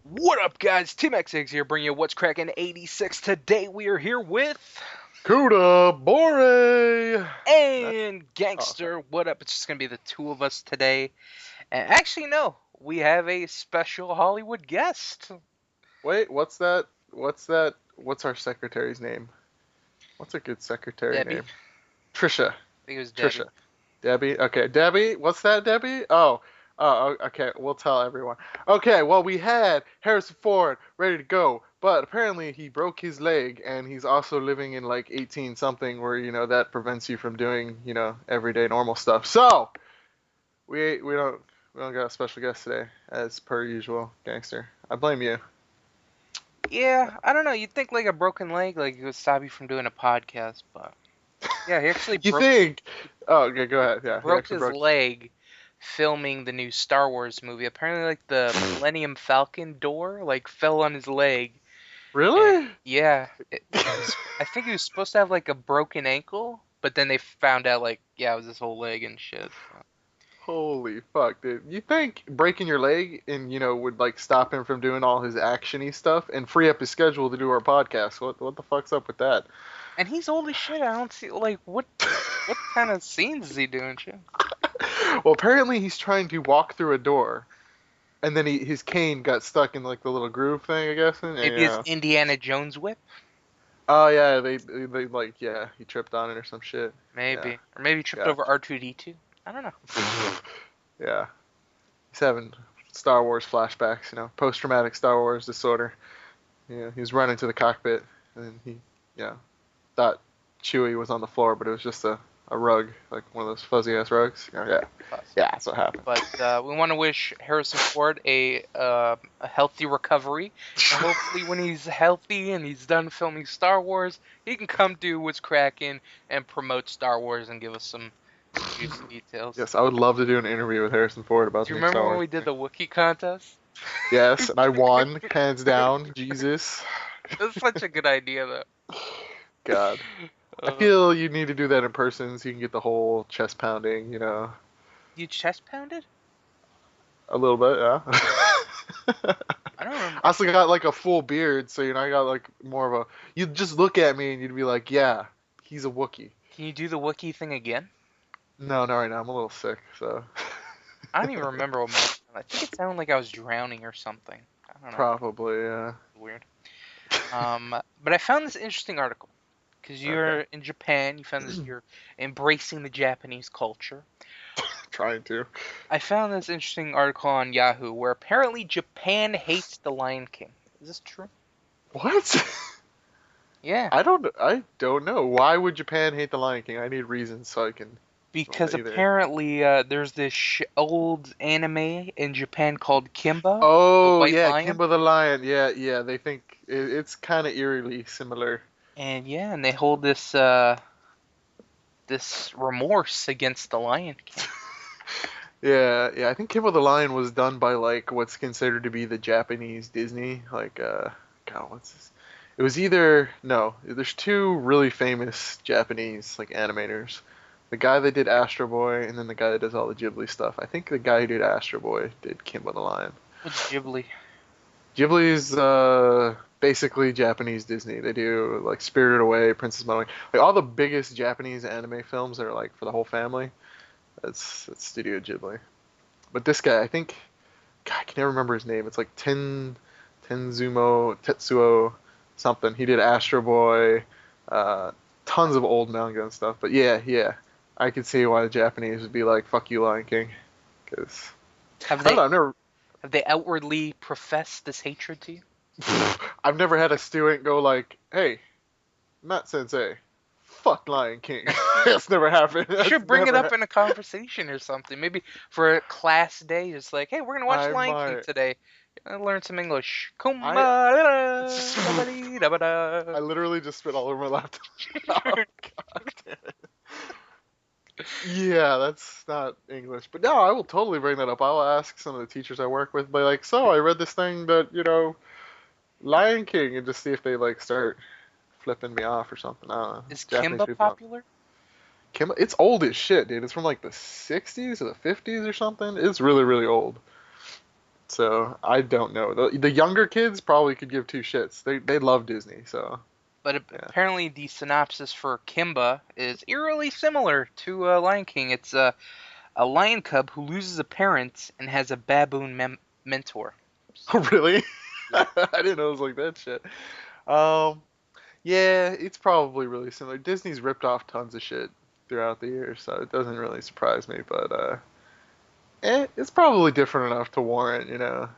What up, guys? TeamxEggS here, bringing you What's Crackin' 86. Today we are here with... Kuda Bore! And Gangster. What up? It's just going to be the two of us today. And actually, no. We have a special Hollywood guest. Wait, what's that? What's our secretary's name? What's a good secretary Debbie. name? Trisha. I think it was Debbie. Trisha. Debbie? Okay, Debbie? What's that, Debbie? Oh, okay, we'll tell everyone. Okay, well, we had Harrison Ford ready to go, but apparently he broke his leg, and he's also living in like 18-something where, that prevents you from doing, everyday normal stuff. So, we don't got a special guest today, as per usual, Gangster. I blame you. Yeah, I don't know. You'd think like a broken leg, like it would stop you from doing a podcast, but... Yeah, he actually You think? Oh, okay, go ahead. Yeah, broke his leg filming the new Star Wars movie. Apparently, like, the Millennium Falcon door, like, fell on his leg. Really? And, yeah. I think he was supposed to have, like, a broken ankle, but then they found out, like, yeah, it was his whole leg and shit. Holy fuck, dude. You think breaking your leg and, would, like, stop him from doing all his action-y stuff and free up his schedule to do our podcast? What the fuck's up with that? And he's old as shit. I don't see, like, what kind of scenes is he doing, shit? Well, apparently he's trying to walk through a door, and then his cane got stuck in, like, the little groove thing, I guess. Maybe his Indiana Jones whip? Oh, yeah, they like, yeah, he tripped on it or some shit. Maybe. Yeah. Or maybe he tripped over R2-D2. I don't know. Yeah. He's having Star Wars flashbacks, post-traumatic Star Wars disorder. Yeah, he was running to the cockpit, and he, thought Chewie was on the floor, but it was just a rug, like one of those fuzzy-ass rugs. Yeah, that's what happened. But we want to wish Harrison Ford a healthy recovery. And hopefully when he's healthy and he's done filming Star Wars, he can come do What's Crackin' and promote Star Wars and give us some juicy details. Yes, I would love to do an interview with Harrison Ford about Do you the new Star remember when Wars. we did the Wookiee contest? Yes, and I won, hands down. Jesus. That's such a good idea, though. God. I feel you need to do that in person so you can get the whole chest pounding, You chest pounded? A little bit, yeah. I don't remember. I also got like a full beard, so I got like more of a... You'd just look at me and you'd be like, yeah, he's a Wookiee. Can you do the Wookiee thing again? No, not right now. I'm a little sick, so... I don't even remember what my... I think it sounded like I was drowning or something. I don't know. Probably, yeah. Weird. But I found this interesting article. Because you're in Japan, you found this, you're embracing the Japanese culture. Trying to. I found this interesting article on Yahoo where apparently Japan hates the Lion King. Is this true? What? Yeah. I don't know. Why would Japan hate the Lion King? I need reasons so I can... Because apparently there's this old anime in Japan called Kimba. Oh, the yeah, lion. Kimba the Lion. Yeah, they think it's kind of eerily similar. And yeah, and they hold this this remorse against the Lion King. Yeah, I think Kimba the Lion was done by like what's considered to be the Japanese Disney. Like, God, what's this? It was there's two really famous Japanese like animators. The guy that did Astro Boy, and then the guy that does all the Ghibli stuff. I think the guy who did Astro Boy did Kimba the Lion. What's Ghibli? Ghibli's basically Japanese Disney. They do like Spirited Away, Princess Mononoke, like all the biggest Japanese anime films that are like for the whole family. That's Studio Ghibli. But this guy, I think, God, I can never remember his name. It's like Tetsuo something. He did Astro Boy, tons of old manga and stuff. But yeah. I could see why the Japanese would be like, "Fuck you, Lion King," because Have they outwardly professed this hatred to you? I've never had a student go like, "Hey, Matt Sensei, fuck Lion King." That's never happened. You should bring it up in a conversation or something. Maybe for a class day, it's like, "Hey, we're gonna watch Lion King today. Learn some English." I literally just spit all over my laptop. Oh, God damn it. Yeah, that's not English. But no, I will totally bring that up. I'll ask some of the teachers I work with, but like, so I read this thing that, Lion King, and just see if they like start flipping me off or something. I don't know. Is Japanese Kimba people don't. popular? Kimba, it's old as shit, dude. It's from like the 60s or the 50s or something. It's really, really old. So I don't know. The younger kids probably could give two shits. They love Disney. So But yeah. apparently the synopsis for Kimba is eerily similar to Lion King. It's a lion cub who loses a parent and has a baboon mentor. Oh, So, really? yeah. I didn't know it was like that shit. Um, yeah, it's probably really similar. Disney's ripped off tons of shit throughout the years, so it doesn't really surprise me. But it's probably different enough to warrant, I don't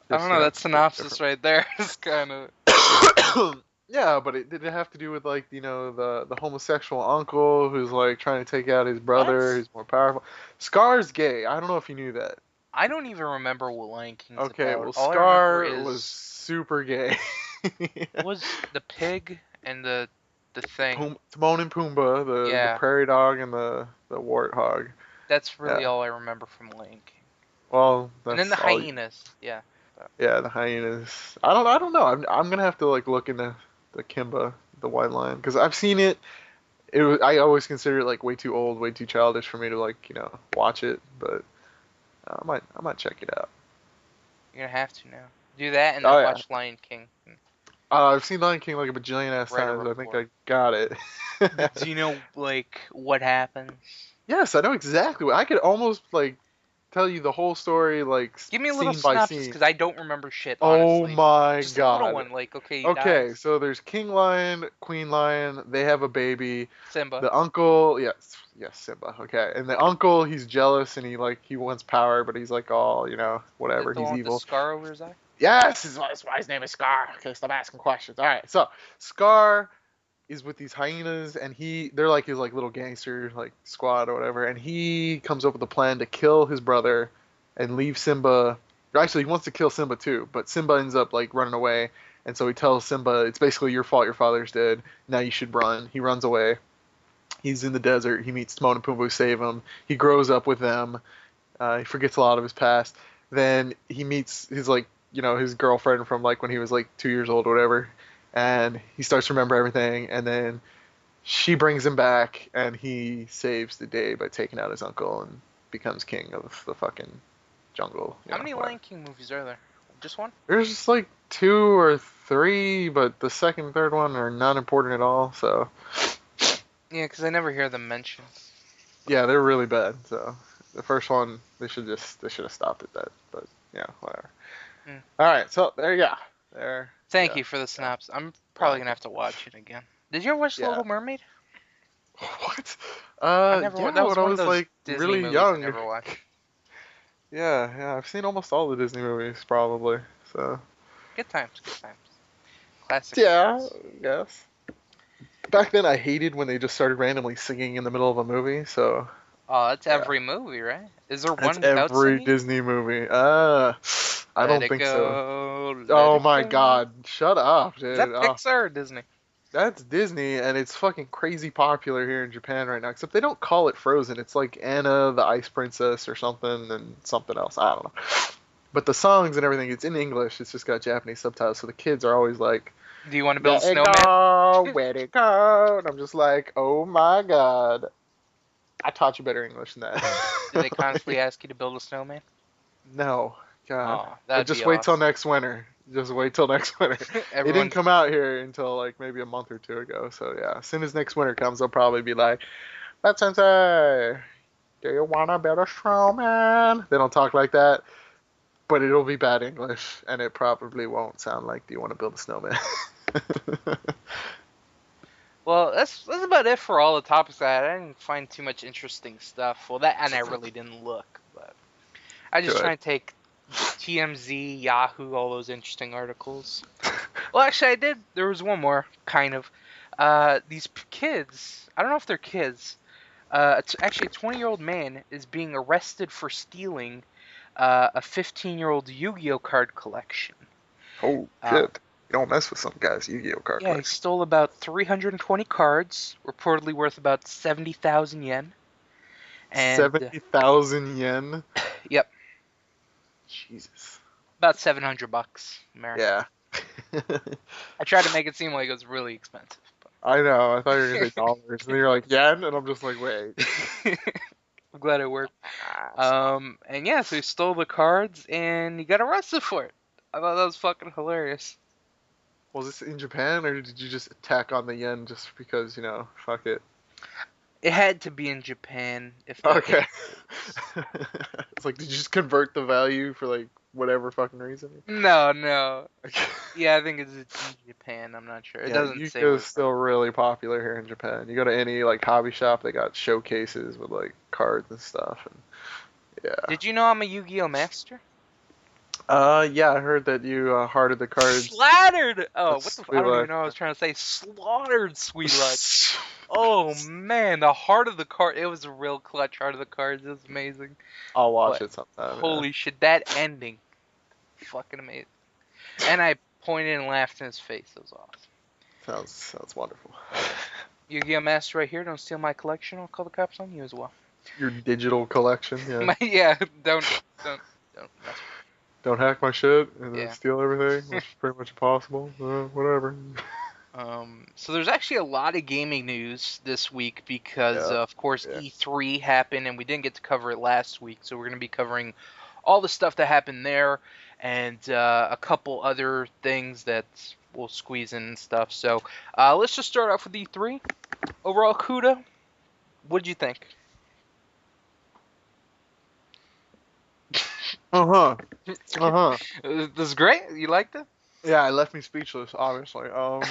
just know, that bit synopsis different. right there is kind of... Yeah, but it did it have to do with like the homosexual uncle who's like trying to take out his brother What? who's more powerful. Scar's gay. I don't know if you knew that. I don't even remember what Lion King's Okay, about. well All I remember Scar was is... super gay. What was the pig and the thing? Timon and Pumbaa, the Yeah, prairie dog and the warthog. that's really Yeah. all I remember from Lion King. Well, And then the that's all. hyenas. Yeah. So, Yeah, the hyenas. I don't know. I'm gonna have to like look into the Kimba, the white lion, because I've seen it. I always consider it like way too old, way too childish for me to like watch it. But I might check it out. you're gonna have to now. Do that and Oh then yeah. watch Lion King I've seen Lion King like a bajillion ass right times. over I think before. I got it. Do you know like what happens? Yes, I know exactly. I could almost like tell you the whole story like Give me a little scene by synopsis scene. because I don't remember shit, Oh honestly. my Just a little God. one, like okay, he Okay, dies. so there's King Lion, Queen Lion. They have a baby. Simba. The uncle, yes, yes, Simba. Okay, and the uncle, he's jealous and he wants power, but he's like all Is it whatever. the He's one with the evil. scar over his eye? Yes, that's why his name is Scar. Okay, stop asking questions. All right, so Scar is with these hyenas, and they're like his like little gangster like squad or whatever, and he comes up with a plan to kill his brother and leave Simba. Actually, he wants to kill Simba too, but Simba ends up like running away, and so he tells Simba, "It's basically your fault. Your father's dead. Now you should run." He runs away. He's in the desert. He meets Timon and Pumbaa who save him. He grows up with them. He forgets a lot of his past. Then he meets his like his girlfriend from like when he was like 2 years old or whatever, and he starts to remember everything. And then she brings him back, and he saves the day by taking out his uncle and becomes king of the fucking jungle. How many Whatever. Lion King movies are there? Just one? There's just like two or three, but the second and third one are not important at all. So Yeah, because I never hear them mentioned. yeah, they're really bad. So the first one they should have stopped at that. But yeah, whatever. Mm. All right, so there you go. There you Thank go. you for the Yeah. synopsis. I'm You're probably gonna have to watch it again. Did you ever watch The Yeah. Little Mermaid? What? I never. Yeah, That was when I one of was those like Disney really movies I young. never watched. Yeah, I've seen almost all the Disney movies probably. So Good times, good times. Classic yeah, movies. yes. Back then I hated when they just started randomly singing in the middle of a movie. So Oh, that's yeah, every movie, right? Is there that's one without every singing? Disney movie. I Let don't it think so. go, let Oh it my go. God, shut up, Is that dude. Oh, Pixar or Disney? that's Disney, and it's fucking crazy popular here in Japan right now. Except they don't call it Frozen. It's like Anna the Ice Princess or something, and something else. I don't know. But the songs and everything, it's in English. It's just got Japanese subtitles, so the kids are always like, Do you want to build a "Let it snowman? go, let it go," and I'm just like, "Oh my God, I taught you better English than Do they that." constantly ask you to build a snowman? No, God. Oh, that'd be Just wait till awesome. next winter. Just wait till next winter. It didn't Everyone, come out here until like maybe a month or two ago. So yeah, as soon as next winter comes, they'll probably be like, "But Sensei, do you wanna build a snowman?" They don't talk like that, but it'll be bad English, and it probably won't sound like, "Do you want to build a snowman?" well, that's about it for all the topics I had. I didn't find too much interesting stuff. Well, that and I really didn't look, but I just try Good. and take TMZ, Yahoo, all those interesting articles. Well, actually, I did. There was one more, kind of. These kids. I don't know if they're kids. It's actually a 20-year-old man is being arrested for stealing a 15-year-old Yu-Gi-Oh card collection. Oh Uh, shit! You don't mess with some guys' Yu-Gi-Oh card yeah, he collection. stole about 320 cards, reportedly worth about 70,000 yen. And 70,000 yen. yep, Jesus. about 700 bucks American. Yeah. I tried to make it seem like it was really expensive. I know. I thought you were gonna say dollars, and then you're like yen, and I'm just like, wait. But I'm glad it worked. Stop. And yeah, so he stole the cards and he got arrested for it. I thought that was fucking hilarious. Was this in Japan, or did you just attack on the yen just because, fuck it? It had to be in Japan, if that's Okay. what it is. It's like, did you just convert the value for like whatever fucking reason? No, no. Okay. Yeah, I think it's in Japan. I'm not sure. It Yeah, doesn't say where Yu-Gi-Oh's it's from. still really popular here in Japan. You go to any like hobby shop, they got showcases with like cards and stuff, and yeah. Did you know I'm a Yu-Gi-Oh master? Yeah, I heard that you hearted the cards. Slattered! Oh, With what the? sweet I don't even luck. know what I was trying to say. Slaughtered, sweet luck. Oh man, the heart of the card. It was a real clutch heart of the cards. It was amazing. I'll watch But it sometime. Yeah. holy shit, that ending, fucking amazing. And I pointed and laughed in his face. It was awesome. Sounds wonderful. Yu-Gi-Oh master right here. Don't steal my collection. I'll call the cops on you as well. Your digital collection, yeah. Yeah, don't mess with Don't hack my shit and me. then Yeah. steal everything, which is pretty much impossible. Whatever. So there's actually a lot of gaming news this week because, Yeah, of course, yeah. E3 happened and we didn't get to cover it last week. So we're going to be covering all the stuff that happened there and a couple other things that we'll squeeze in and stuff. So let's just start off with E3. Overall, Kuda, what did you think? Uh-huh. Uh-huh. This is great. You liked it? Yeah, it left me speechless, obviously. I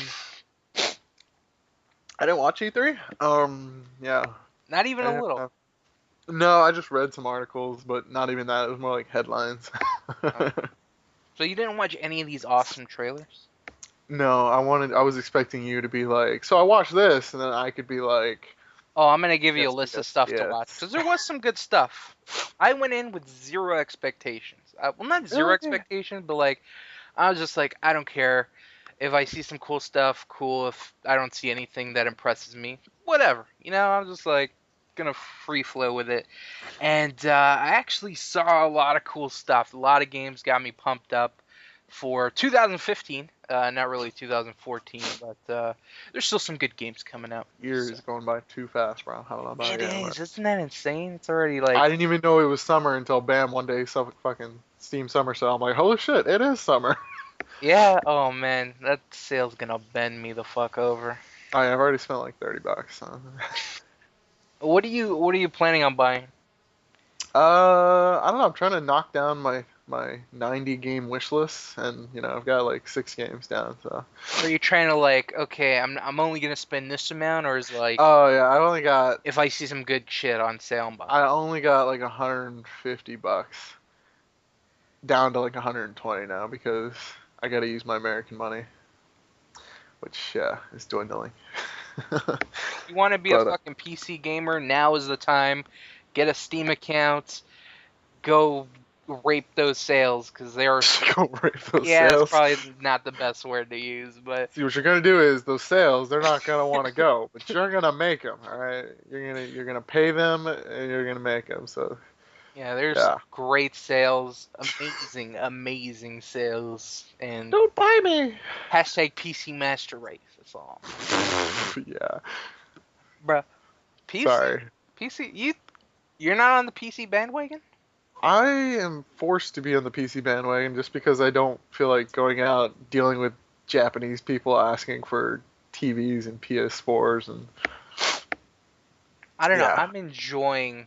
didn't watch E3. Yeah. Not even I a didn't little. have- No, I just read some articles, but not even that. It was more like headlines. So you didn't watch any of these awesome trailers? No, I was expecting you to be like, so I watched this, and then I could be like, Oh, I'm gonna give you a yes, list of yes, stuff to watch yes. because there was some good stuff. I went in with zero expectations. Well, not zero Oh, yeah. expectations, but like I was just like, I don't care if I see some cool stuff. Cool. If I don't see anything that impresses me, whatever. I'm just like gonna free flow with it. And I actually saw a lot of cool stuff. A lot of games got me pumped up for 2015. Not really 2014, but there's still some good games coming out. Years So. going by too fast, bro. I don't know about It you, but is. Isn't that insane? It's already like, I didn't even know it was summer until bam, one day, some fucking Steam Summer Sale. I'm like, holy shit, it is summer. yeah. Oh man, that sale's gonna bend me the fuck over. I've already spent like $30. So. What are you planning on buying? I don't know. I'm trying to knock down my 90 game wish list, and I've got like 6 games down. So. Are you trying to like, okay, I'm only gonna spend this amount, or is it like Oh yeah, I only got if I see some good shit on sale, I'm buying? I only got like $150 down to like 120 now because I got to use my American money, which is dwindling. You want to be a But fucking PC gamer? Now is the time. Get a Steam account. Go rape those sales because they are. go rape those Yeah, it's sales. probably not the best word to use, but See, what you're gonna do is those sales, they're not gonna want to go, but you're gonna make them. All right, you're gonna pay them and you're gonna make them. So yeah, there's yeah. great sales, amazing, amazing sales, and Don't buy me. hashtag PC Master Race. That's all, Yeah. bruh. PC, Sorry. PC, you're not on the PC bandwagon? I am forced to be on the PC bandwagon just because I don't feel like going out dealing with Japanese people asking for TVs and PS4s and I don't know. yeah. I'm enjoying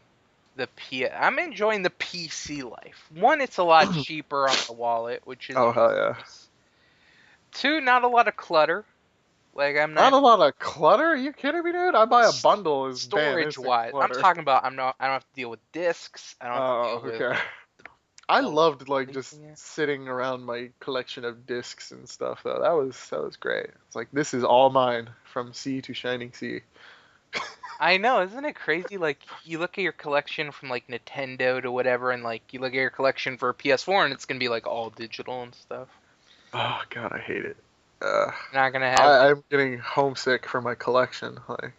the PC life. One, it's a lot cheaper on the wallet, which is Oh hell yeah. nice. Two, not a lot of clutter. Like I'm Not not a lot of clutter? Are you kidding me, dude? I buy a bundle as damn storage instant wise. I'm clutter. talking about I don't have to deal with discs. I don't have to Oh, deal with okay. I all loved like just releasing it. sitting around my collection of discs and stuff though. That was great. It's like this is all mine from sea to shining sea. I know, isn't it crazy? Like you look at your collection from like Nintendo to whatever, and like you look at your collection for PS4, and it's gonna be like all digital and stuff. Oh god, I hate it. You're not gonna have. I'm getting homesick for my collection. Like,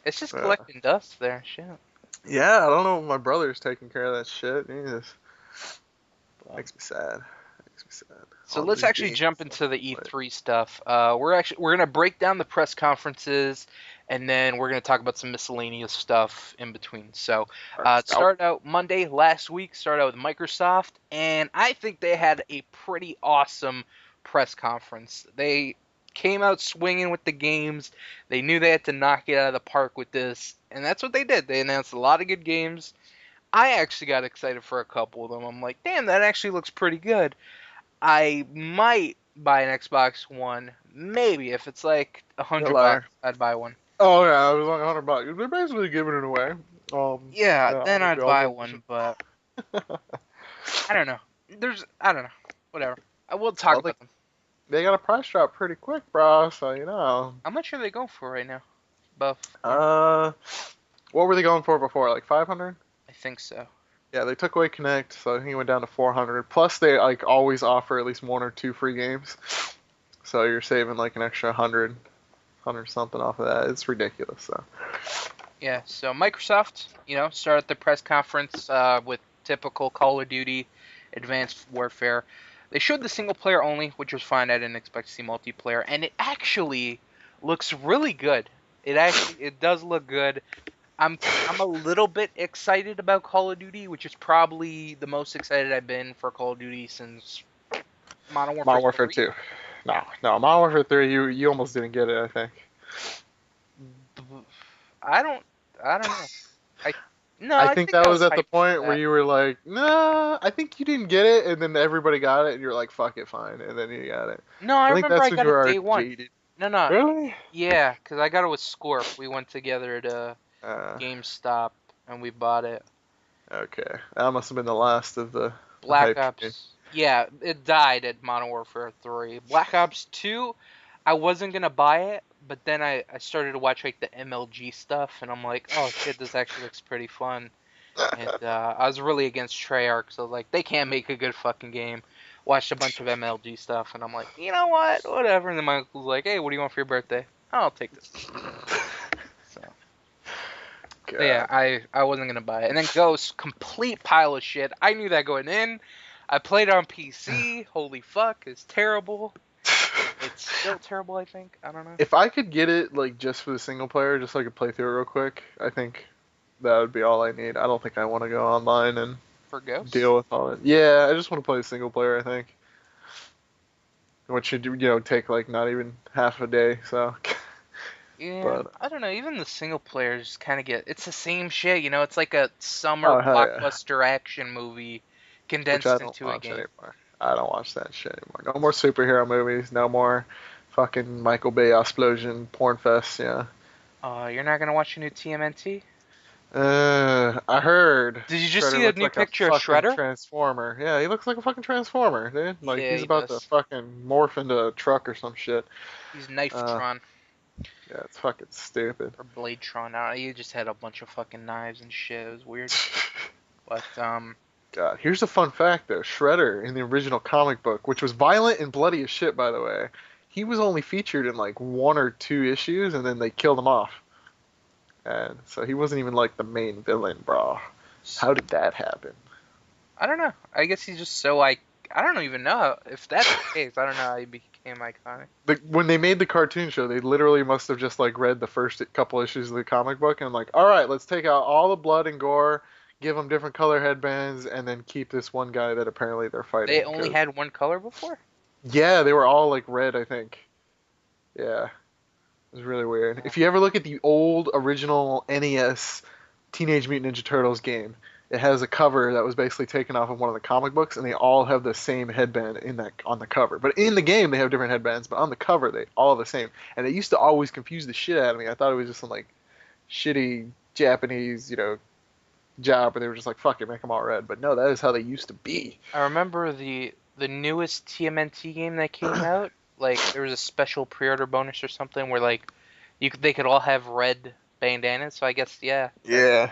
It's just uh, collecting dust there. Shit. yeah, I don't know. My brother's taking care of that shit. Jesus, Well, makes me sad. Makes me said. So All let's these actually games jump that into the I played. E3 stuff. We're gonna break down the press conferences, and then we're gonna talk about some miscellaneous stuff in between. So Let's it go. started out Monday last week. Started out with Microsoft, and I think they had a pretty awesome press conference. They came out swinging with the games. They knew they had to knock it out of the park with this, and that's what they did. They announced a lot of good games. I actually got excited for a couple of them. I'm like, damn, that actually looks pretty good. I might buy an Xbox One. Maybe if it's like You're a $100, liar. I'd buy one. Oh yeah, it was like $100. They're basically giving it away. Yeah, Yeah, then I'd all buy the one. But I don't know. I don't know. Whatever. I will talk well, they about them. they got a price drop pretty quick, bro. So you know. How much are they going for right now? Buff. Uh, what were they going for before? Like 500? I think so. Yeah, they took away Connect, so I think it went down to 400. Plus, they like always offer at least one or two free games, so you're saving like an extra hundred something off of that. It's ridiculous. So Yeah. So Microsoft, started the press conference with typical Call of Duty, Advanced Warfare. They showed the single player only, which was fine. I didn't expect to see multiplayer, and it actually looks really good. It does look good. I'm a little bit excited about Call of Duty, which is probably the most excited I've been for Call of Duty since Modern Warfare Modern Warfare 3. 2. No, Modern Warfare 3. You almost didn't get it, I think. I don't I don't know. I No, I I think think that I was was at the hyped for point where that. you were like, nah, I think you didn't get it, and then everybody got it, and you're like, fuck it, fine, and then you got it. No, I I think remember that's I when got you were it day already one. jaded. No, Really? yeah, because I got it with Scorp. We went together to Uh, GameStop and we bought it. okay. That must have been the last of the Black hype train. Ops. Yeah, it died at Modern Warfare 3. Black Ops 2, I wasn't gonna buy it, but then I started to watch like the MLG stuff, and I'm like, oh shit, this actually looks pretty fun. And I was really against Treyarch, so I was like, they can't make a good fucking game. Watched a bunch of MLG stuff, and I'm like, you know what, whatever. And then my uncle's like, hey, what do you want for your birthday? Oh, I'll take this. So, so yeah, God. I wasn't gonna buy it. And then Ghost, complete pile of shit. I knew that going in. I played it on PC. Holy fuck, it's terrible. It's still terrible, I think. I don't know. If I could get it like just for the single player, just so I could play through it real quick, I think that would be all I need. I don't think I want to go online and For Ghost? deal with all it. Yeah, I just want to play the single player, I think. Which should, take like not even half a day, so. Yeah, But, I don't know. Even the single players kind of get. It's the same shit, It's like a summer oh, hell yeah. blockbuster action movie Which I condensed don't into a watch game. anymore. I don't watch that shit anymore. No more superhero movies, no more fucking Michael Bay explosion, porn fest, yeah. You're not gonna watch a new TMNT? I heard Did you just Shredder see the looks new like a picture of fucking Shredder? transformer. Yeah, he looks like a fucking transformer, dude. Like Yeah, he's he about to does. fucking morph into a truck or some shit. He's Uh, Knifetron yeah, it's fucking stupid. or Bladetron. I don't know. He just had a bunch of fucking knives and shit. It was weird. But God, here's a fun fact though. Shredder in the original comic book, which was violent and bloody as shit, by the way, he was only featured in like one or two issues, and then they killed him off. And so he wasn't even like the main villain, bro. How did that happen? I don't know. I guess he's just so like. I don't even know if that's the case. I don't know how he became iconic. When they made the cartoon show, they literally must have just like read the first couple issues of the comic book and like, all right, let's take out all the blood and gore, give them different color headbands, and then keep this one guy that apparently they're They fighting. only had one color before? Yeah, they were all like red, I think. Yeah, it was really weird. If you ever look at the old original NES Teenage Mutant Ninja Turtles game, it has a cover that was basically taken off of one of the comic books, and they all have the same headband in that on the cover. But in the game, they have different headbands, but on the cover, they all have the same. And it used to always confuse the shit out of me. I thought it was just some like shitty Japanese, job, where they were just like, "Fuck it, make them all red." But no, that is how they used to be. I remember the newest TMNT game that came out. Like there was a special pre-order bonus or something where like they could all have red bandanas. So I guess yeah. Yeah,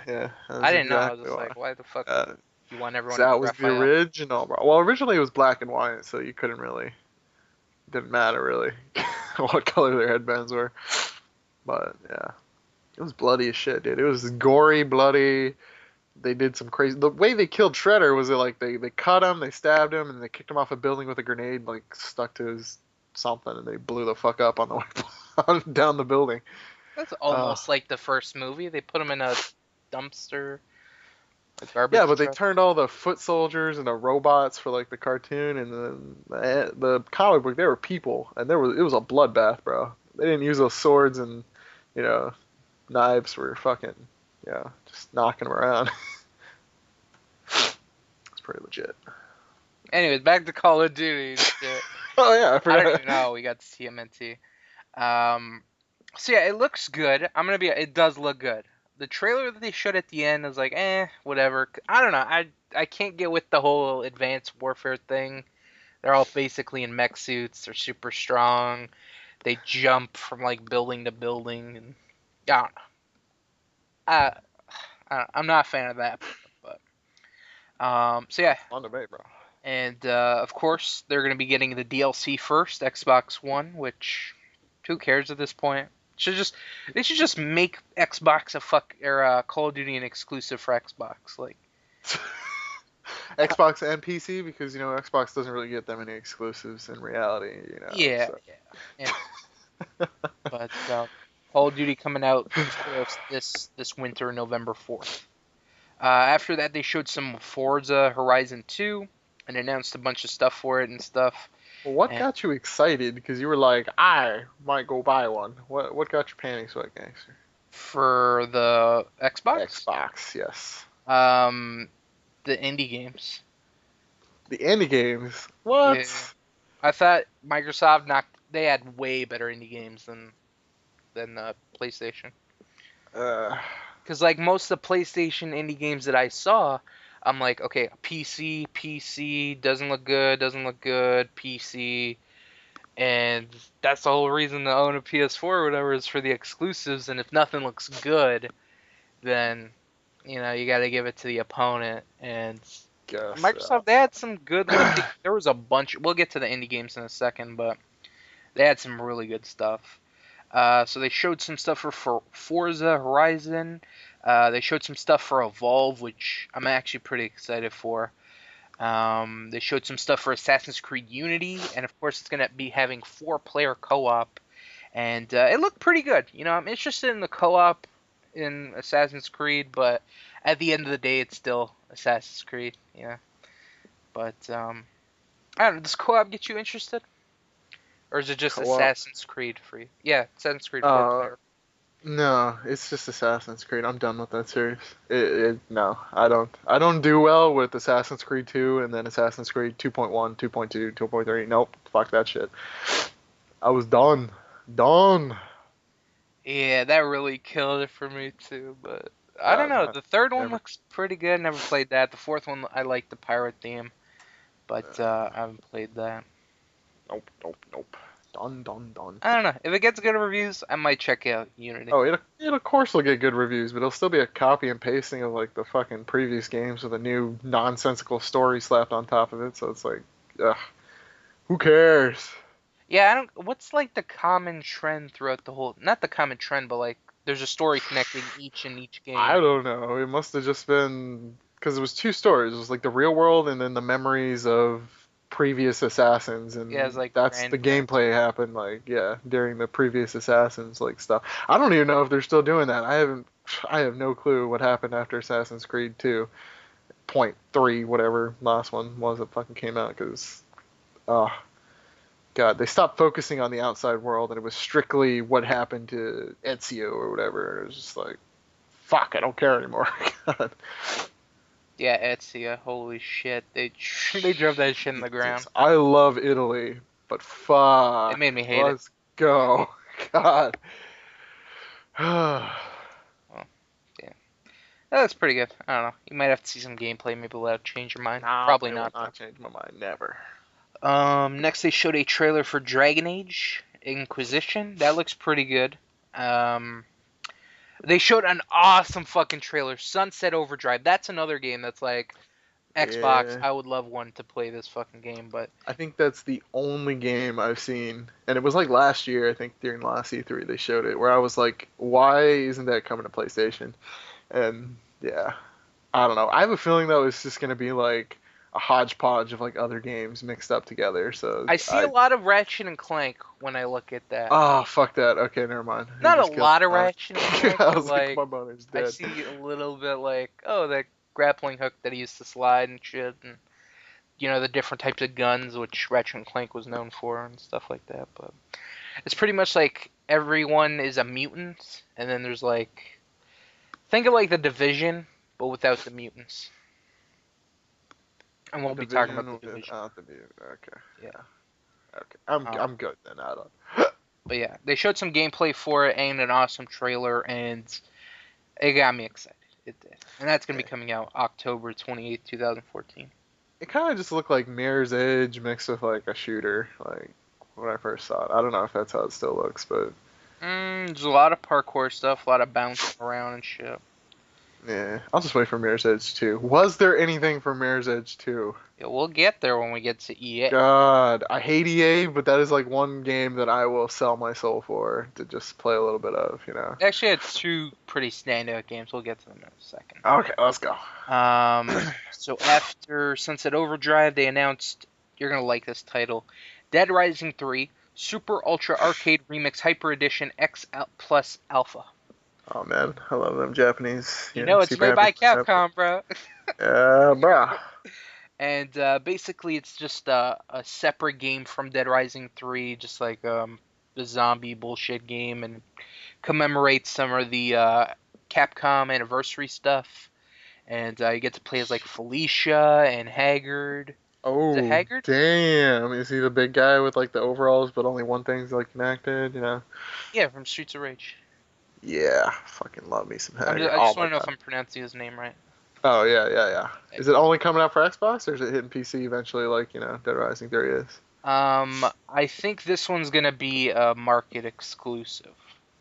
I that's didn't know. I was exactly just why. like, why the fuck Uh, you want everyone to be that was the Raphael? original, bro. Well, originally it was black and white, so you couldn't really, didn't matter really what color their headbands were. But yeah, it was bloody as shit, dude. It was gory, bloody. they did some crazy. The way they killed Shredder was like they cut him, they stabbed him, and they kicked him off a building with a grenade like stuck to his something, and they blew the fuck up on the way down the building. That's Uh, almost like the first movie. They put him in a dumpster, a yeah, garbage but they truck. turned all the foot soldiers into robots for like the cartoon, and then the comic book they were people, and it was a bloodbath, bro. They didn't use those swords and you know knives were fucking just knocking them around. It's pretty legit. Anyways, back to Call of Duty and shit. Oh yeah, I I don't forgot. even know how we got to TMNT. So yeah, it looks good. It does look good. The trailer that they showed at the end was like, whatever. I don't know. I can't get with the whole advanced warfare thing. They're all basically in mech suits. They're super strong. They jump from like building to building, and I don't know. I, I'm not a fan of that. But so yeah, On debate, bro. and of course they're gonna be getting the DLC first, Xbox One, which who cares at this point? Should just They should just make Xbox a Call of Duty an exclusive for Xbox. Like Xbox and PC because Xbox doesn't really get that many exclusives in reality. yeah, So yeah. And, but Call of Duty coming out this winter, November 4th. After that, they showed some Forza Horizon 2 and announced a bunch of stuff for it and stuff. well, what And got you excited? Because you were like, I might go buy one. What got your panties wet, gangster? for the Xbox, Xbox, yes. um, the indie games. The indie games. Yeah, What? I thought Microsoft knocked. They had way better indie games than PlayStation. Uh, Because like most of the PlayStation indie games that I saw, I'm like, okay, PC doesn't look good, PC, and that's the whole reason to own a PS4 or whatever is for the exclusives. And if nothing looks good, then you got to give it to the opponent. And guess. Microsoft, they had some good. Like, there was a bunch. We'll get to the indie games in a second, but they had some really good stuff. So they showed some stuff for Forza Horizon. They showed some stuff for Evolve, which I'm actually pretty excited for. They showed some stuff for Assassin's Creed Unity, and of course, it's going to be having 4-player co-op. And it looked pretty good. I'm interested in the co-op in Assassin's Creed, but at the end of the day, it's still Assassin's Creed. Yeah. But I don't know. Does co-op get you interested? Or is it just Co-op. Assassin's Creed for you? Yeah, Assassin's Creed 4 Uh, player. no, it's just Assassin's Creed. I'm done with that series. No, I don't. I don't do well with Assassin's Creed 2 and then Assassin's Creed 2.1, 2.2, 2.3. Nope, fuck that shit. I was done. Done. Yeah, that really killed it for me too. But I don't know. I The third one never. looks pretty good. Never played that. The fourth one, I like the pirate theme, but I haven't played that. Nope, nope, nope. Done, done, done. I don't know. If it gets good reviews, I might check out Unity. Oh, it of course will get good reviews, but it'll still be a copy and pasting of like the fucking previous games with a new nonsensical story slapped on top of it. So it's like, ugh, who cares? Yeah, I don't. What's like the common trend throughout the whole? Not the common trend, but like there's a story connecting each I game. don't know. It must have just been because it was two stories. It was like the real world and then the memories of previous assassins, Yeah, it's and like that's the grandparents. gameplay happened like during the previous assassins like stuff. I don't even know if they're still doing that. I have no clue what happened after Assassin's Creed 2. Point three, whatever last one was that fucking came out, because oh god, they stopped focusing on the outside world and it was strictly what happened to Ezio or whatever. It was just like, fuck, I don't care anymore. God. Yeah, Ezio. Holy shit, they they drove that shit in the ground. Jesus, I love Italy, but It fuck, made me hate it. let's go. God. Well, yeah. That's pretty good. I don't know. You might have to see some gameplay. Maybe that'll change your mind. No, Probably it will not though. not change my mind, never. Next they showed a trailer for Dragon Age Inquisition. That looks pretty good. Um, they showed an awesome fucking trailer, Sunset Overdrive. That's another game that's like Xbox. Yeah. I would love one to play this fucking game, but I think that's the only game I've seen, and it was like last year, I think during last E3 they showed it, where I was like, why isn't that coming to PlayStation? And yeah. I don't know. I have a feeling though it's just gonna be like a hodgepodge of like other games mixed up together. So I see a I lot of Ratchet and Clank when I look at that. fuck that. Okay, never mind. You Not a just killed lot of my boner. Ratchet and Clank, I but was like, like my boner's I dead. see a little bit like, oh, that grappling hook that he used to slide and shit, and the different types of guns which Ratchet and Clank was known for and stuff like that. But it's pretty much like everyone is a mutant, and then there's like think of like the Division, but without the mutants. And we'll be talking about the Division Division. without the view. Okay. Yeah. Okay. Um, I'm good then. I don't. but yeah, they showed some gameplay for it and an awesome trailer, and it got me excited. It did. And that's going to be coming out October 28th, 2014. It kind of just looked like Mirror's Edge mixed with like a shooter, like when I first saw it. I don't know if that's how it still looks, but There's a lot of parkour stuff, a lot of bouncing around and shit. yeah, I'll just wait for Mirror's Edge 2. Was there anything for Mirror's Edge 2? Yeah, we'll get there when we get to EA. God, I hate EA, but that is like one game that I will sell my soul for to just play a little bit of, you know. They actually had two pretty standout games. We'll get to them in a second. Okay, let's go. So after Sunset Overdrive, they announced, you're going to like this title, Dead Rising 3 Super Ultra Arcade Remix Hyper Edition X Plus Alpha. Oh man, I love them Japanese. You know it's super made by happy. Capcom, bro. Yeah, bruh. And basically, it's just a separate game from Dead Rising 3, just like the zombie bullshit game, and commemorates some of the Capcom anniversary stuff. And you get to play as like Felicia and Haggard. Is it Oh, Haggard? damn. Is he the big guy with like the overalls, but only one thing's like connected, you know? Yeah, from Streets of Rage. Yeah, fucking love me some Haggard. I Oh just my want to know if god. I'm pronouncing his name right. Oh yeah. Is it only coming out for Xbox, or is it hitting PC eventually, like Dead Rising 3 is? I think this one's gonna be a market exclusive,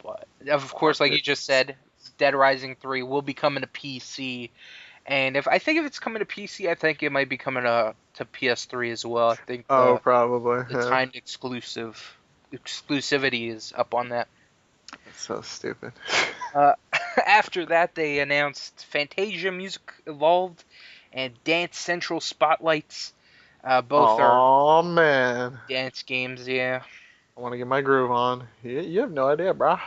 but of course, like you Market. just said, Dead Rising 3 will be coming to PC, and if it's coming to PC, I think it might be coming to PS3 as well. I think Oh, probably. the Yeah. timed exclusivity is up on that. That's so stupid. Uh, After that, they announced Fantasia Music Evolved and Dance Central Spotlights. Both are Oh man, dance games, yeah. I want to get my groove on. You have no idea, brah.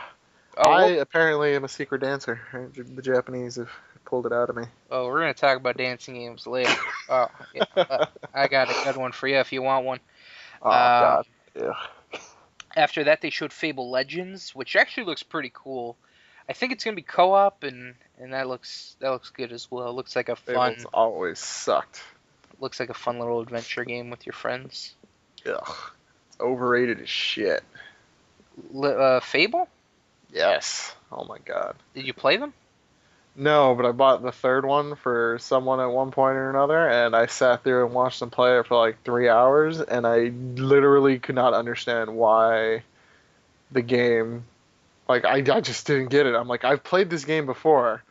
Oh, I well, apparently am a secret dancer. The Japanese have pulled it out of me. oh, we're gonna talk about dancing games later. Oh, yeah. I got a good one for you if you want one. Oh Um, god. Yeah. After that, they showed Fable Legends, which actually looks pretty cool. I think it's gonna be co-op, and that looks good as well. It Fables always sucked. looks like a fun little adventure game with your friends. Ugh. It's overrated as shit. Fable? Yes. Oh my god. Did you play them? No, but I bought the third one for someone at one point or another, and I sat there and watched them play it for like 3 hours, and I literally could not understand why the game, like, I just didn't get it. I'm like, I've played this game before,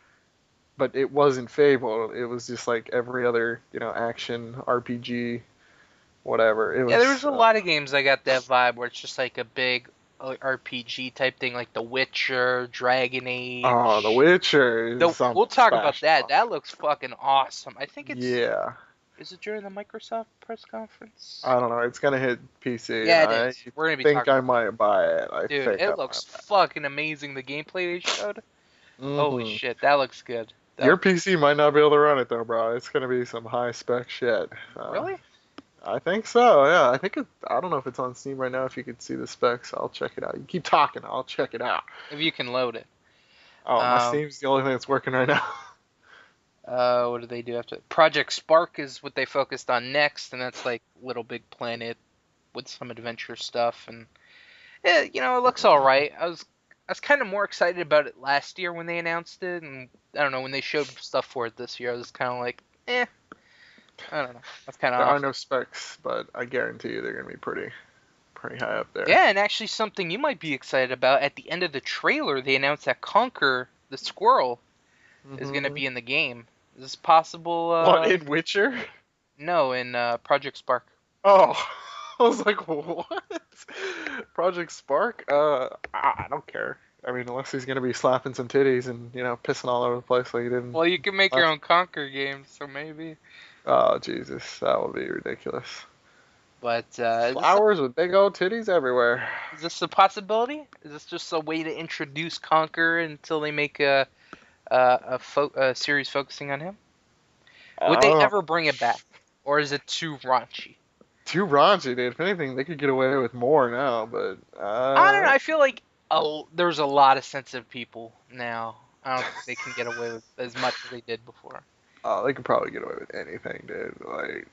but it wasn't Fable. It was just like every other, action RPG, whatever. It Yeah, there was, was a lot of games that got that vibe where it's just like a big RPG type thing, like The Witcher, Dragon oh, The Age. Witcher is We'll something talk about special. that. That looks fucking awesome. I think it's. Yeah. Is it during the Microsoft press conference? I don't know. It's gonna hit PC, Yeah, and it I is. We're gonna be think talking I about might buy it. I it. Dude, think I it looks might. fucking amazing. The gameplay they showed. Holy Mm-hmm. shit, that looks good. Your PC might not be able to run it though, bro. It's gonna be some high spec shit. Really? I think so. Yeah, I think it. I don't know if it's on Steam right now. If you could see the specs, I'll check it out. You keep talking, I'll check it out. If you can load it. Oh, my Um, Steam's the only thing that's working right now. what do they do after? Project Spark is what they focused on next, and that's like Little Big Planet with some adventure stuff, and yeah, it looks all right. I was kind of more excited about it last year when they announced it, and I don't know when they showed stuff for it this year. I was kind of like, I don't know. That's kind of There are off. no specs, but I guarantee you they're gonna be pretty high up there. Yeah, and actually something you might be excited about. At the end of the trailer, they announced that Conker the squirrel is going to Mhm. be in the game. Is this possible? What in Witcher? No, in Project Spark. Oh, I was like, what? Project Spark? I don't care. I mean, unless he's gonna be slapping some titties and pissing all over the place like he did. Well, you can make your Last... own Conquer game, so maybe. Oh Jesus, that would be ridiculous. But Flowers with big old titties everywhere. is this a possibility? Is this just a way to introduce Conquer until they make a series focusing on him? Would they Oh, ever bring it back, or is it too raunchy? too raunchy, dude. If anything, they could get away with more now, but I don't know. I feel like there's a lot of sensitive people now. I don't think they can get away with as much as they did before. oh, they could probably get away with anything, dude. Like,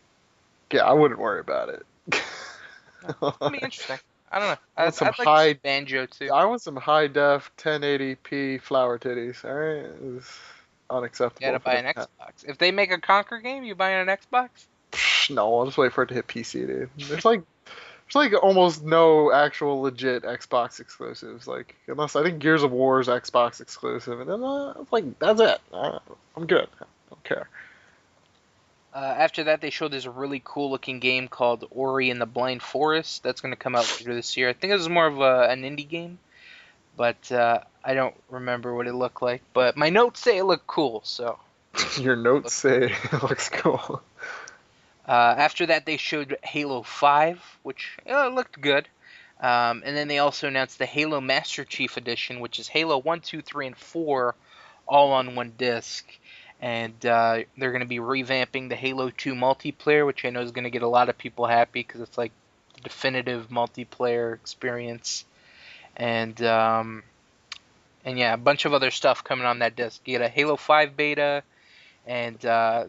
yeah, I wouldn't worry about it. It'd be interesting. I don't know. I want some I'd like to see high, Banjo too. I want some high def 1080p flower titties. All right, it's You gotta unacceptable for buy them an to have. Xbox. If they make a Conquer game, you buy it on an Xbox? No, I'll just wait for it to hit PC, dude. There's like almost no actual legit Xbox exclusives. Like unless I think Gears of War is Xbox exclusive, and then like that's it. I'm good. I don't care. After that, they showed this really cool looking game called Ori and the Blind Forest. That's going to come out later this year. I think this is more of an indie game, but I don't remember what it looked like. But my notes say it looked cool, so. Your notes say it looks cool. After that, they showed Halo 5, which looked good. And then they also announced the Halo Master Chief Edition, which is Halo 1, 2, 3, and 4 all on one disc. And they're going to be revamping the Halo 2 multiplayer, which I know is going to get a lot of people happy because it's like the definitive multiplayer experience. And yeah, a bunch of other stuff coming on that disc. You get a Halo 5 beta, and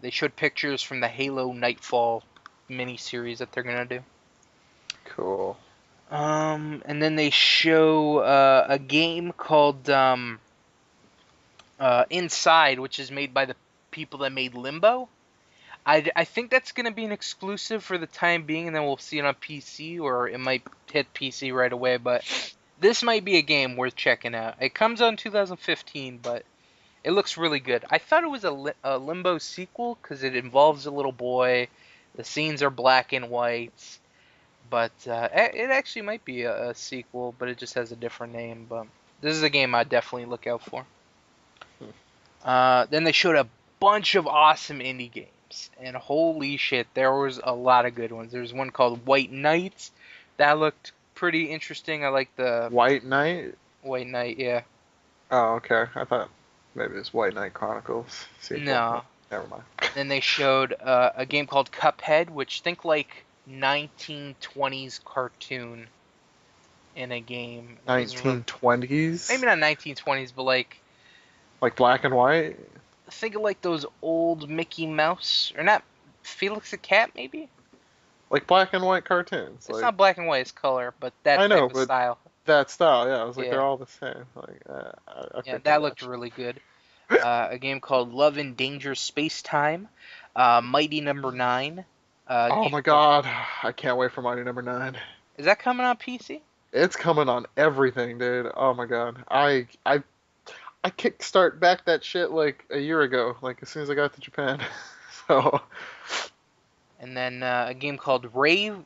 they showed pictures from the Halo Nightfall miniseries that they're going to do. Cool. And then they show a game called Inside, which is made by the people that made Limbo. I think that's going to be an exclusive for the time being, and then we'll see it on PC, or it might hit PC right away, but this might be a game worth checking out. It comes out in 2015, but it looks really good. I thought it was a Limbo sequel, because it involves a little boy, the scenes are black and white, but it actually might be a sequel, but it just has a different name, but this is a game I'd definitely look out for. Then they showed a bunch of awesome indie games, and holy shit, there was a lot of good ones. There's one called White Knight that looked pretty interesting. I like the White Knight. White Knight, yeah. Oh, okay. I thought maybe it's White Knight Chronicles sequel. No. Never mind. Then they showed a game called Cuphead, which think like 1920s cartoon in a game. 1920s. Maybe not 1920s, but like black and white. think of like those old Mickey Mouse, or not Felix the Cat, maybe. Like black and white cartoons. It's not black and white; it's color, but that I know, type of but style. that style, yeah. I was like, Yeah. they're all the same. Like, Yeah, that looked really good. A game called Love and Danger Space Time, Mighty Number 9. Oh my god, I can't wait for Mighty Number 9. Is that coming on PC? It's coming on everything, dude. Oh my god, I kickstart back that shit like a year ago, like as soon as I got to Japan. So. And then a game called Grave,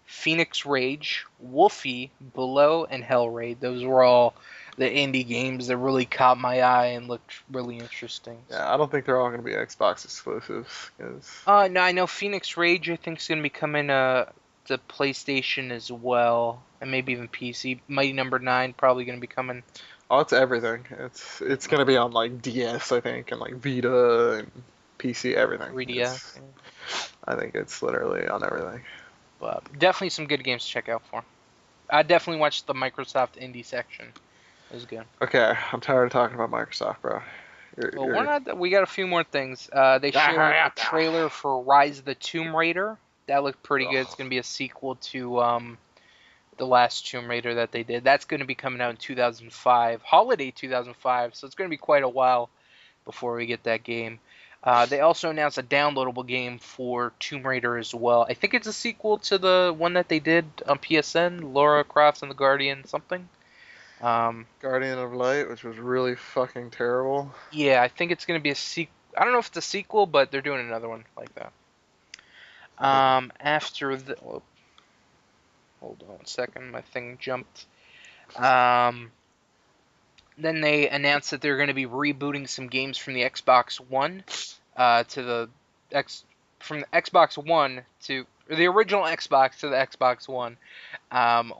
Phoenix Rage, Wolfie, Below, and Hell Raid. Those were all the indie games that really caught my eye and looked really interesting. Yeah, I don't think they're all going to be Xbox exclusives. No, I know Phoenix Rage I think is going to be coming to PlayStation as well, and maybe even PC. Mighty Number 9 probably going to be coming. Oh, it's everything. It's going to be on like DS, I think, and like Vita and PC, everything. 3DS. I think it's literally on everything. But definitely some good games to check out for. I definitely watched the Microsoft indie section. It was good. Okay, I'm tired of talking about Microsoft, bro. We're not. We got a few more things. They showed a trailer for Rise of the Tomb Raider. That looked pretty good. It's gonna be a sequel to the last Tomb Raider that they did. That's gonna be coming out in 2005, holiday 2005. So it's gonna be quite a while before we get that game. They also announced a downloadable game for Tomb Raider as well. I think it's a sequel to the one that they did on PSN, Lara Croft and the Guardian something. Guardian of Light, which was really fucking terrible. Yeah, I think it's going to be a sequel. I don't know if it's a sequel, but they're doing another one like that. After the... hold on a second, my thing jumped. Then they announced that they're going to be rebooting some games from the Xbox One to the X from the Xbox One to or the original Xbox to the Xbox One.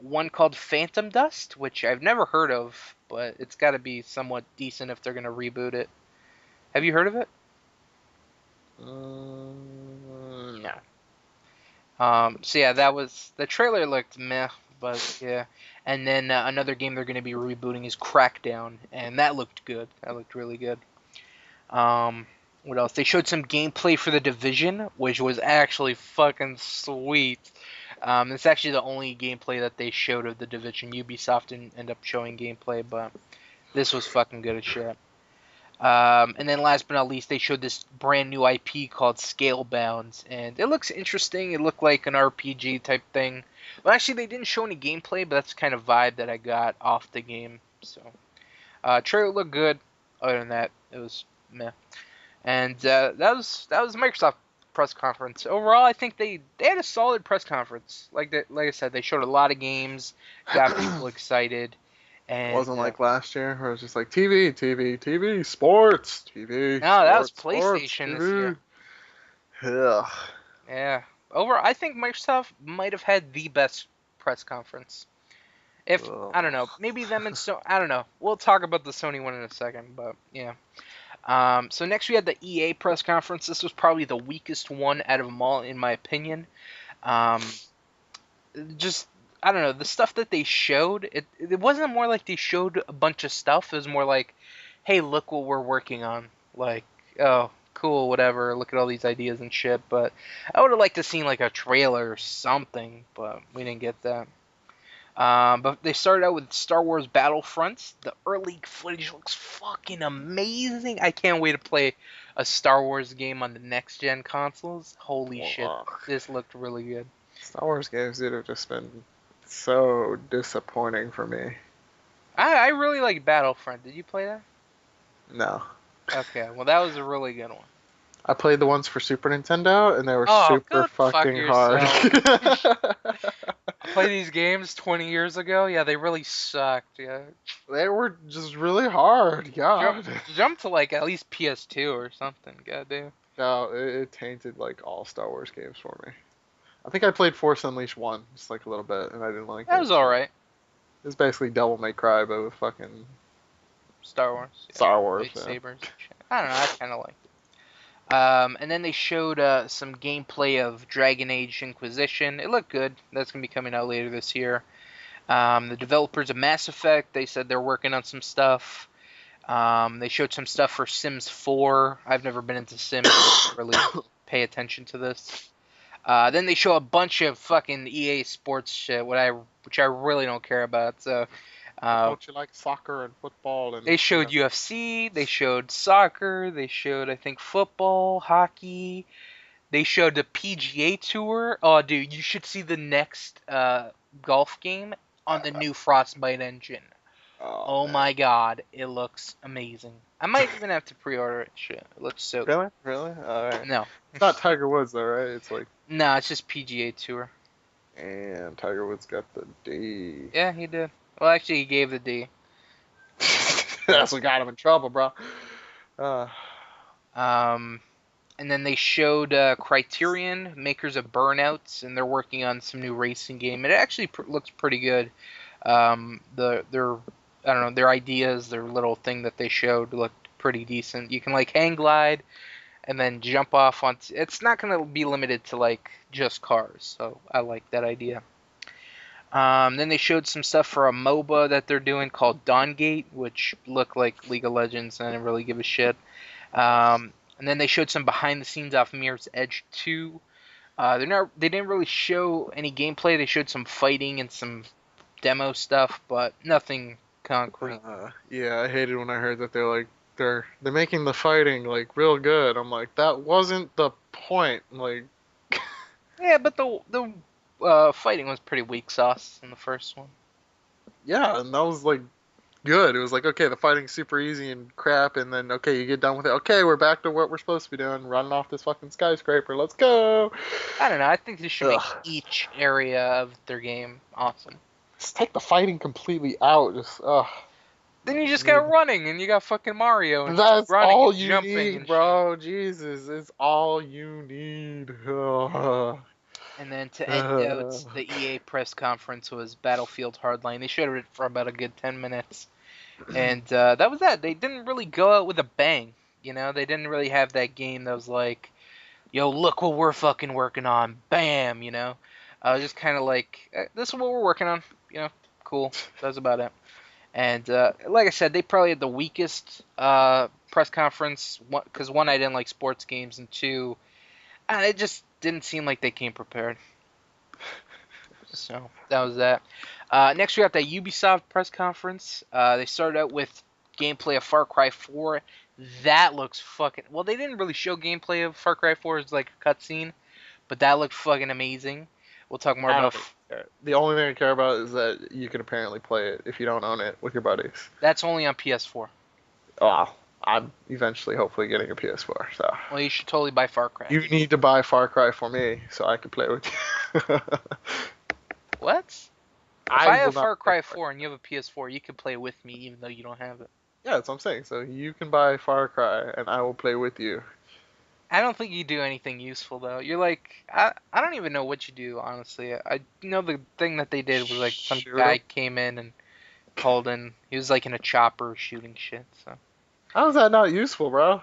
One called Phantom Dust, which I've never heard of, but it's got to be somewhat decent if they're going to reboot it. Have you heard of it? No. So yeah, that was the trailer looked meh, but yeah. And then another game they're going to be rebooting is Crackdown, and that looked good. That looked really good. Um, what else? They showed some gameplay for The Division, which was actually fucking sweet. It's actually the only gameplay that they showed of The Division. Ubisoft didn't end up showing gameplay, but this was fucking good as shit. And then last but not least, they showed this brand new IP called Scalebound, and it looks interesting. It looked like an RPG type thing. Well, actually, they didn't show any gameplay, but that's the kind of vibe that I got off the game. So, trailer looked good. Other than that, it was meh. And that was Microsoft press conference. Overall, I think they had a solid press conference. Like I said, they showed a lot of games, got people excited, It and wasn't like last year where it was just like TV, TV, TV, sports, TV, no, that was sports, PlayStation this year. TV. Ugh. Yeah. I think Microsoft might have had the best press conference. If Ugh. I don't know, maybe them and I don't know. We'll talk about the Sony one in a second, but yeah. So next we had the EA press conference. This was probably the weakest one out of them all, in my opinion. Um, just I don't know the stuff that they showed. It wasn't more like they showed a bunch of stuff. It was more like, hey, look what we're working on. Like, oh, cool, whatever. Look at all these ideas and shit. But I would have liked to seen like a trailer or something, but we didn't get that. But they started out with Star Wars Battlefronts. The early footage looks fucking amazing. I can't wait to play a Star Wars game on the next gen consoles. Holy shit, Ugh. this looked really good. Star Wars games would have just been so disappointing for me. I really like Battlefront. Did you play that? No. Okay, well that was a really good one. I played the ones for Super Nintendo and they were Oh, super go fuck fucking hard. yourself. Play these games 20 years ago? Yeah, they really sucked. Yeah. They were just really hard, Jump, God. jump to like at least PS2 or something. Goddamn. No, it tainted like all Star Wars games for me. I think I played Force Unleashed 1 just like a little bit and I didn't like That it. was alright. It's basically Devil May Cry but with fucking Star Wars. Yeah. Star Wars. Yeah. Lightsabers. I don't know. I kind of liked it. And then they showed some gameplay of Dragon Age Inquisition. It looked good. That's gonna be coming out later this year. The developers of Mass Effect, they said they're working on some stuff. They showed some stuff for Sims 4. I've never been into Sims, so I don't really pay attention to this. Then they show a bunch of fucking EA Sports shit, which I really don't care about. So, Don't you like soccer and football and they showed UFC, they showed soccer, they showed I think football, hockey. They showed the PGA Tour. Oh, dude, you should see the next golf game on the new Frostbite engine. Oh man. my god, it looks amazing. I might even have to pre-order it. Shit, it looks so good. Really? Really? Alright. No, It's not Tiger Woods though, right? It's like no, it's just PGA Tour. and Tiger Woods got the D. Yeah, he did. Well, actually, he gave the D. That's what got him in trouble, bro. Uh, Um, and then they showed Criterion, makers of Burnouts, and they're working on some new racing game. It actually looks pretty good. Their I don't know, their ideas, their little thing that they showed looked pretty decent. You can like hang glide and then jump off on. It's not gonna be limited to like just cars, so I like that idea. Then they showed some stuff for a MOBA that they're doing called Dawngate, which looked like League of Legends, and I didn't really give a shit. And then they showed some behind the scenes off Mirror's Edge 2. They didn't really show any gameplay. They showed some fighting and some demo stuff, but nothing concrete. yeah, I hated when I heard that they're making the fighting like real good. I'm like, that wasn't the point. Like, Yeah, but the fighting was pretty weak sauce in the first one. yeah, and that was like good. It was like, okay, the fighting's super easy and crap, and then okay, you get done with it. Okay, we're back to what we're supposed to be doing, running off this fucking skyscraper. Let's go. I don't know. I think they should make Ugh. each area of their game awesome. Just take the fighting completely out. Just ugh. Then you just got Need- running, and you got fucking Mario, and just That's running all and you jumping need, and shit. bro. Jesus, it's all you need. And then to end notes, the EA press conference was Battlefield Hardline. They showed it for about a good 10 minutes. And that was that. They didn't really go out with a bang. You know, they didn't really have that game that was like, yo, look what we're fucking working on. Bam, you know? Just kind of like, this is what we're working on. You know, cool. That's about it. And like I said, they probably had the weakest press conference because one, I didn't like sports games, and two, it just didn't seem like they came prepared. So that was that. Next, we got the Ubisoft press conference. They started out with gameplay of Far Cry 4. That looks fucking. Well, they didn't really show gameplay of Far Cry 4 as like a cutscene, but that looked fucking amazing. We'll talk more I about. don't even care. The only thing I care about is that you can apparently play it if you don't own it with your buddies. That's only on PS4. Oh, I'm eventually, hopefully, getting a PS4. So Well, you should totally buy Far Cry. you need to buy Far Cry for me so I can play with you. What? If I I will have not Far play Cry Far 4 and you have a PS4, you can play with me even though you don't have it. Yeah, that's what I'm saying. So you can buy Far Cry and I will play with you. I don't think you do anything useful though. You're like I don't even know what you do honestly. I know the thing that they did was like some Shoot 'em. guy came in and called in. He was like in a chopper shooting shit. So How is that not useful, bro?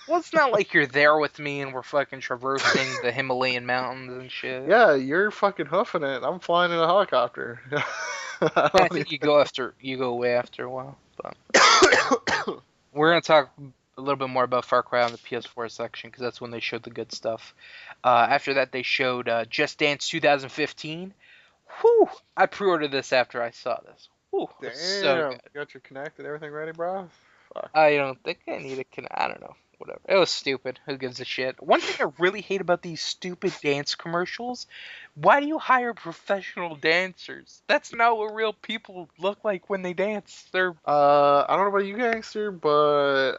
well, it's not like you're there with me and we're fucking traversing the Himalayan mountains and shit. Yeah, you're fucking hoofing it. I'm flying in a helicopter. I Yeah, I don't think even... you go away after a while. But we're gonna talk a little bit more about Far Cry on the PS4 section because that's when they showed the good stuff. After that, they showed Just Dance 2015. Whew! I pre-ordered this after I saw this. Whew! It was so Damn, good. you got your Connect and everything ready, bro? Fuck. I don't think I need a I don't know. Whatever. It was stupid. Who gives a shit? One thing I really hate about these stupid dance commercials, why do you hire professional dancers? That's not what real people look like when they dance. They're I don't know about you, gangster, but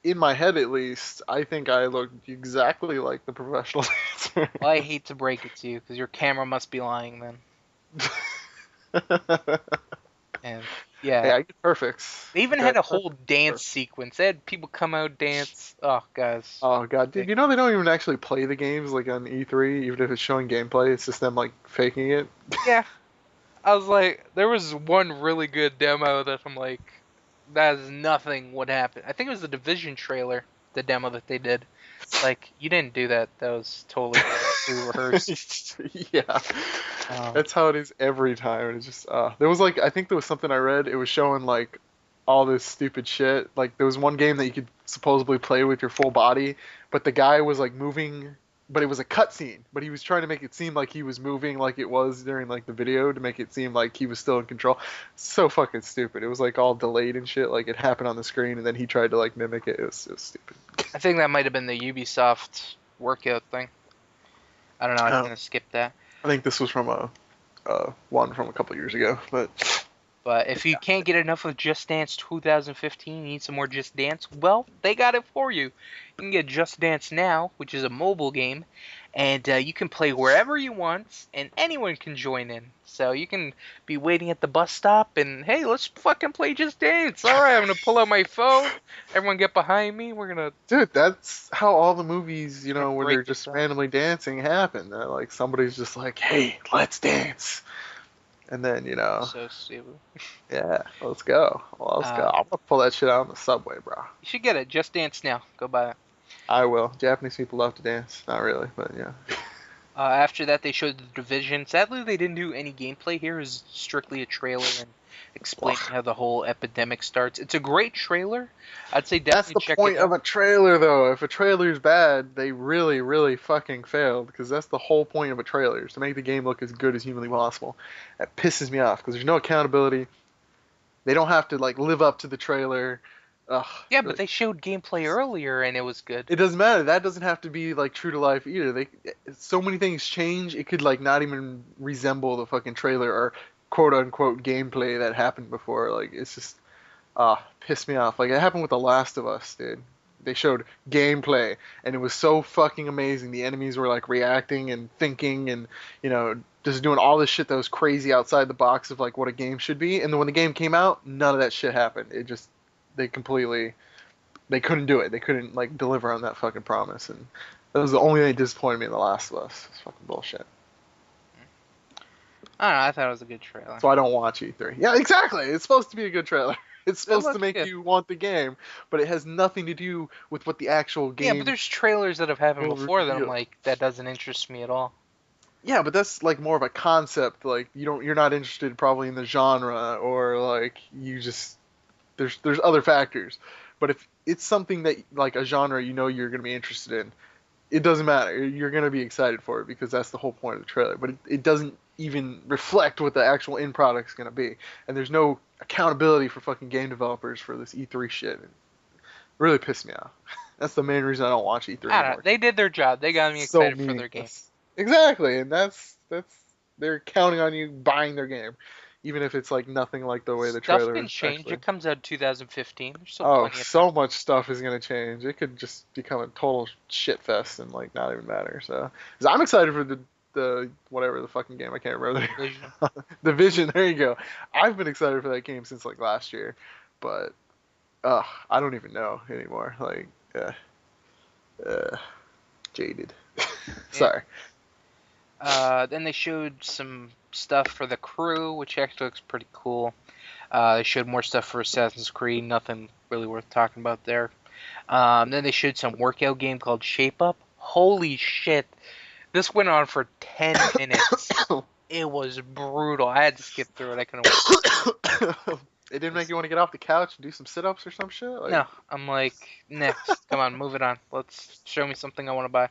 in my head at least, I think I look exactly like the professional dancer. well, I hate to break it to you because your camera must be lying then. And Hey, yeah, I get perfects. they even Okay, had a whole perfect. dance Perfect. sequence. They had people come out dance. Oh, guys. Oh god, dude, you know they don't even actually play the games like on E3, even if it's showing gameplay, it's just them like faking it. Yeah, I was like, there was one really good demo that I'm like, that is nothing what happened. I think it was the Division trailer, the demo that they did. It's like, you didn't do that. That was totally pre-rehearsed. Yeah, Um, that's how it is every time. It's just there was like I think there was something I read. It was showing like all this stupid shit. Like there was one game that you could supposedly play with your full body, but the guy was like moving, but it was a cutscene. But he was trying to make it seem like he was moving like it was during like the video to make it seem like he was still in control. So fucking stupid. It was like all delayed and shit. Like it happened on the screen, and then he tried to like mimic it. It was stupid. I think that might have been the Ubisoft workout thing. I don't know. I Uh, kind of skipped that. I think this was from a one from a couple years ago, but But if you can't get enough of Just Dance 2015, you need some more Just Dance, well, they got it for you. You can get Just Dance Now, which is a mobile game, and you can play wherever you want, and anyone can join in. So you can be waiting at the bus stop, and hey, let's fucking play Just Dance. All right, I'm gonna pull out my phone. Everyone get behind me. We're gonna dude, that's how all the movies, gonna where they're break this just up. randomly dancing happen. Like somebody's just like, "Hey, let's dance," and then So stupid. yeah, let's go. Well, let's go. Uh, I'm gonna pull that shit out on the subway, bro. you should get it. Just Dance Now. Go buy it. I will. Japanese people love to dance. Not really, but yeah. After that, they showed the Division. Sadly, they didn't do any gameplay here. It was strictly a trailer and explaining how the whole epidemic starts. It's a great trailer. I'd say That's definitely the check point it of out. a trailer, though. If a trailer's bad, they really, really fucking failed. Because that's the whole point of a trailer, is to make the game look as good as humanly possible. That pisses me off, because there's no accountability. They don't have to, like, live up to the trailer. Ugh, Yeah, but really. they showed gameplay earlier and it was good. It doesn't matter. That doesn't have to be, like, true to life either. So many things change, it could, like, not even resemble the fucking trailer or quote-unquote gameplay that happened before. Like, it's just... pissed me off. Like it happened with The Last of Us, dude. They showed gameplay, and it was so fucking amazing. The enemies were like reacting and thinking, and you know, just doing all this shit that was crazy outside the box of like what a game should be. And then when the game came out, none of that shit happened. It just they completely they couldn't do it. They couldn't like deliver on that fucking promise. And that was the only thing that disappointed me in The Last of Us. It's fucking bullshit. I don't know. I thought it was a good trailer. So I don't watch E3. Yeah, exactly. It's supposed to be a good trailer. It's supposed to make you want the game, but it has nothing to do with what the actual game. Yeah, but there's trailers that have happened will before that I'm reveal. like, that doesn't interest me at all. Yeah, but that's like more of a concept. Like you're not interested probably in the genre, or like you just there's other factors. But if it's something that like a genre you know you're gonna be interested in, it doesn't matter. You're gonna be excited for it because that's the whole point of the trailer. But it doesn't even reflect what the actual end product's gonna be. And there's no accountability for fucking game developers for this E3 shit. It really pissed me off. That's the main reason I don't watch E3 I don't know. anymore. They did their job. They got me So excited for their game. meaningless. Exactly, and that's they're counting on you buying their game, even if it's like nothing like the way the Stuff trailer can is change. actually. It comes out in 2015. There's still Oh, plenty of so time. much stuff is gonna change. It could just become a total shit fest and like not even matter. So 'cause I'm excited for the whatever the fucking game I can't remember the Vision. the Vision. There you go. I've been excited for that game since like last year, but I don't even know anymore. Like jaded. Sorry. Then they showed some stuff for the crew, which actually looks pretty cool. They showed more stuff for Assassin's Creed. Nothing really worth talking about there. Then they showed some workout game called Shape Up. Holy shit. This went on for 10 minutes. It was brutal. I had to skip through it. I couldn't watch. It didn't make you want to get off the couch and do some sit-ups or some shit? Like, No, I'm like, next. Come on, move it on. Let's show me something I want to buy.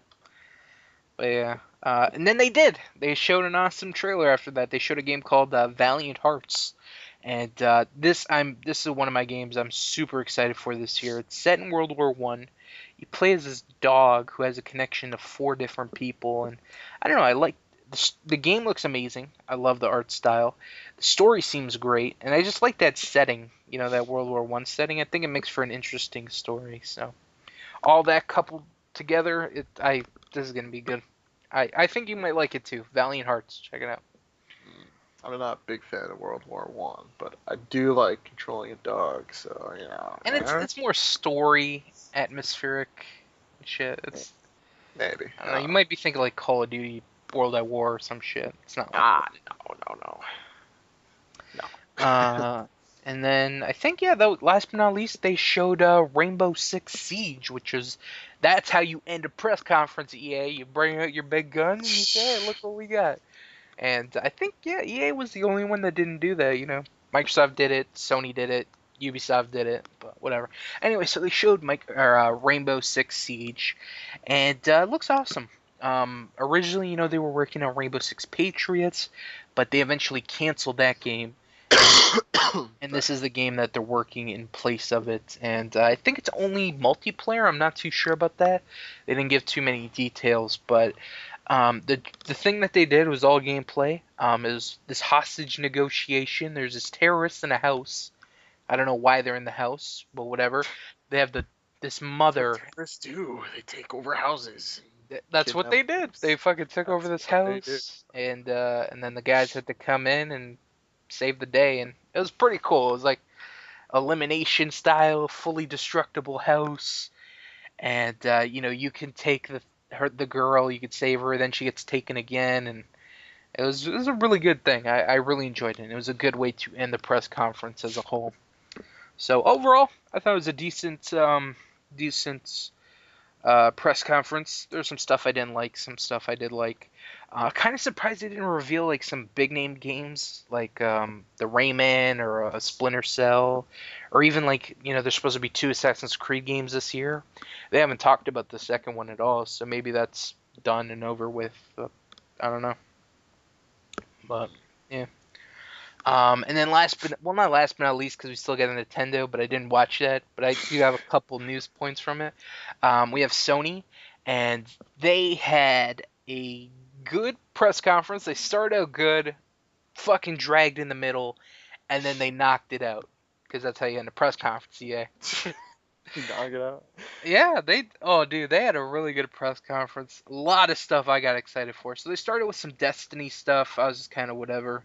But yeah. And then they did. They showed an awesome trailer after that. They showed a game called Valiant Hearts. And this is one of my games I'm super excited for this year. It's set in World War One. You play as this dog who has a connection to 4 different people, and I don't know. I like the game. Looks amazing. I love the art style. The story seems great, and I just like that setting. You know, that World War One setting. I think it makes for an interesting story. So all that coupled together, this is gonna be good. I think you might like it too. Valiant Hearts. Check it out. I'm not a big fan of World War One, but I do like controlling a dog, so And it's more story, atmospheric shit. It's maybe. I don't know. You might be thinking like Call of Duty, World at War, or some shit. It's not. No. And then I think though last but not least they showed Rainbow Six Siege, that's how you end a press conference. EA, you bring out your big gun and you say, hey, look what we got. And I think EA was the only one that didn't do that. You know, Microsoft did it, Sony did it, Ubisoft did it, but whatever. Anyway, so they showed Rainbow Six Siege, and it looks awesome. Originally, you know, they were working on Rainbow Six Patriots, but they eventually canceled that game. And this is the game that they're working in place of it. And I think it's only multiplayer. I'm not too sure about that. They didn't give too many details, but the thing that they did was all gameplay. Is this hostage negotiation. There's this terrorist in a house. I don't know why they're in the house, but whatever. They have this mother. Terrorists do. They take over houses. That's what they did. They fucking took over this house, and then the guys had to come in and save the day, and it was pretty cool. It was like elimination style, fully destructible house, and you know, you can take the girl, you could save her, then she gets taken again, and it was a really good thing. I really enjoyed it. And it was a good way to end the press conference as a whole. So overall, I thought it was a decent press conference. There's some stuff I didn't like, some stuff I did like. Kind of surprised they didn't reveal like some big name games like the Rayman or a Splinter Cell, or even like, you know, there's supposed to be 2 Assassin's Creed games this year. They haven't talked about the second one at all, so maybe that's done and over with. I don't know, but yeah. And then not last but not least, because we still got a Nintendo, but I didn't watch that. But I do have a couple news points from it. We have Sony, and they had a good press conference. They started out good, fucking dragged in the middle, and then they knocked it out. Because that's how you end a press conference, yeah. Knock it out. Yeah, they had a really good press conference. A lot of stuff I got excited for. So they started with some Destiny stuff. I was just kind of whatever.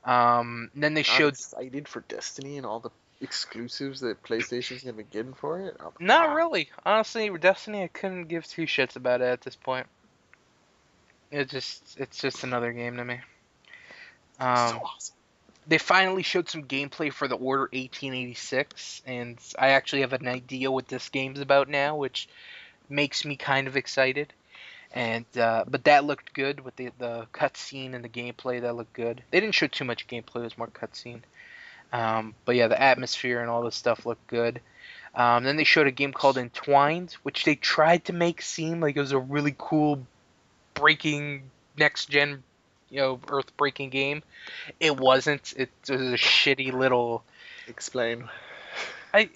Then they Not showed excited for Destiny and all the exclusives that PlayStation's gonna be getting for it. not really. Honestly, Destiny I couldn't give two shits about it at this point. It's just another game to me. So Um, awesome. they finally showed some gameplay for the Order 1886, and I actually have an idea what this game's about now, which makes me kind of excited. And but that looked good with the cutscene and the gameplay. That looked good. They didn't show too much gameplay; it was more cutscene. But yeah, the atmosphere and all this stuff looked good. Then they showed a game called Entwined, which they tried to make seem like it was a really cool breaking next gen, earth breaking game. It wasn't. It was a shitty little. Explain. I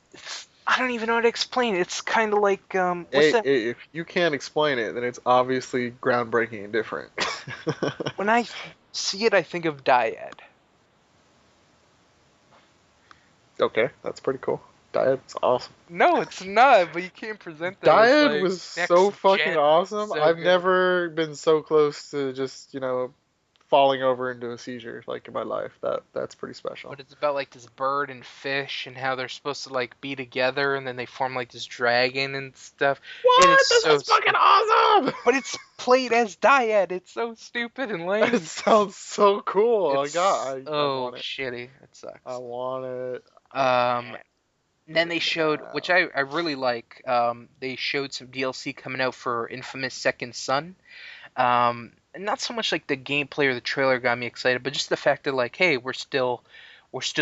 I don't even know how to explain it. It's kind of like what's that? If you can't explain it, then it's obviously groundbreaking and different. When I see it, I think of Dyad. Okay, that's pretty cool. Diet's awesome. No, it's not. But you can't present that as Diet like was next so fucking gen. awesome. So I've good. never been so close to just, falling over into a seizure like in my life. That's pretty special. But it's about like this bird and fish and how they're supposed to like be together and then they form like this dragon and stuff. It is What? This so is fucking stupid. awesome! But it's played as Dyad. It's so stupid and It lame. sounds so cool. Oh my It's god, I oh want it. shitty. It I sucks. want it. I Um, can't then get they it showed, which now. I really like. They showed some DLC coming out for Infamous Second Son. And not so much like the gameplay or the trailer got me excited, but just the fact that like, hey, we're still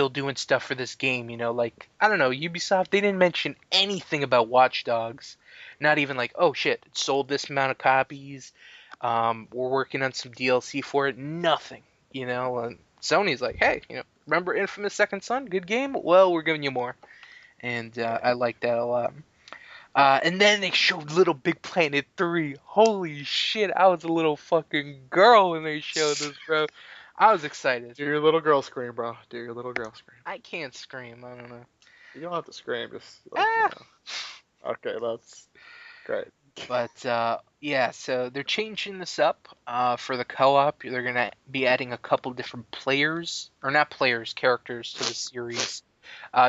doing stuff for this game. Like I don't know, Ubisoft. They didn't mention anything about Watch Dogs. Not even like, oh shit, it sold this amount of copies. We're working on some DLC for it. Nothing. And Sony's like, hey, remember Infamous Second Son? Good game. Well, we're giving you more, and I like that a lot. And then they showed Little Big Planet 3. Holy shit, I was a little fucking girl when they showed this, bro. I was excited. Do your little girl scream, bro. Do your little girl scream. I can't scream, I don't know. You don't have to scream, just Ah! Okay, that's great. But, yeah, so they're changing this up for the co-op. They're going to be adding a couple different players, or not players, characters to the series.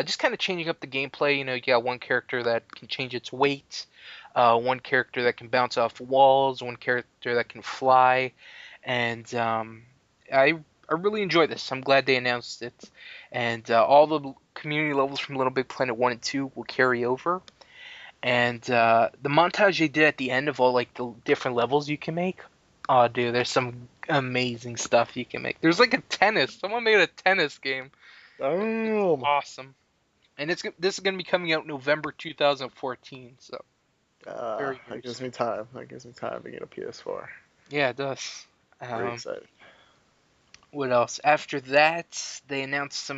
Just kind of changing up the gameplay. You got one character that can change its weight, one character that can bounce off walls, one character that can fly, and I really enjoy this. I'm glad they announced it, and all the community levels from Little Big Planet 1 and 2 will carry over. And the montage they did at the end of all like the different levels you can make. Oh, dude, there's some amazing stuff you can make. There's like a tennis. Someone made a tennis game. It's Damn. awesome. And this is going to be coming out November 2014. So very That very gives soon. me time. That gives me time to get a PS4. Yeah, it does. Very Um, excited. what else? After that, they announced a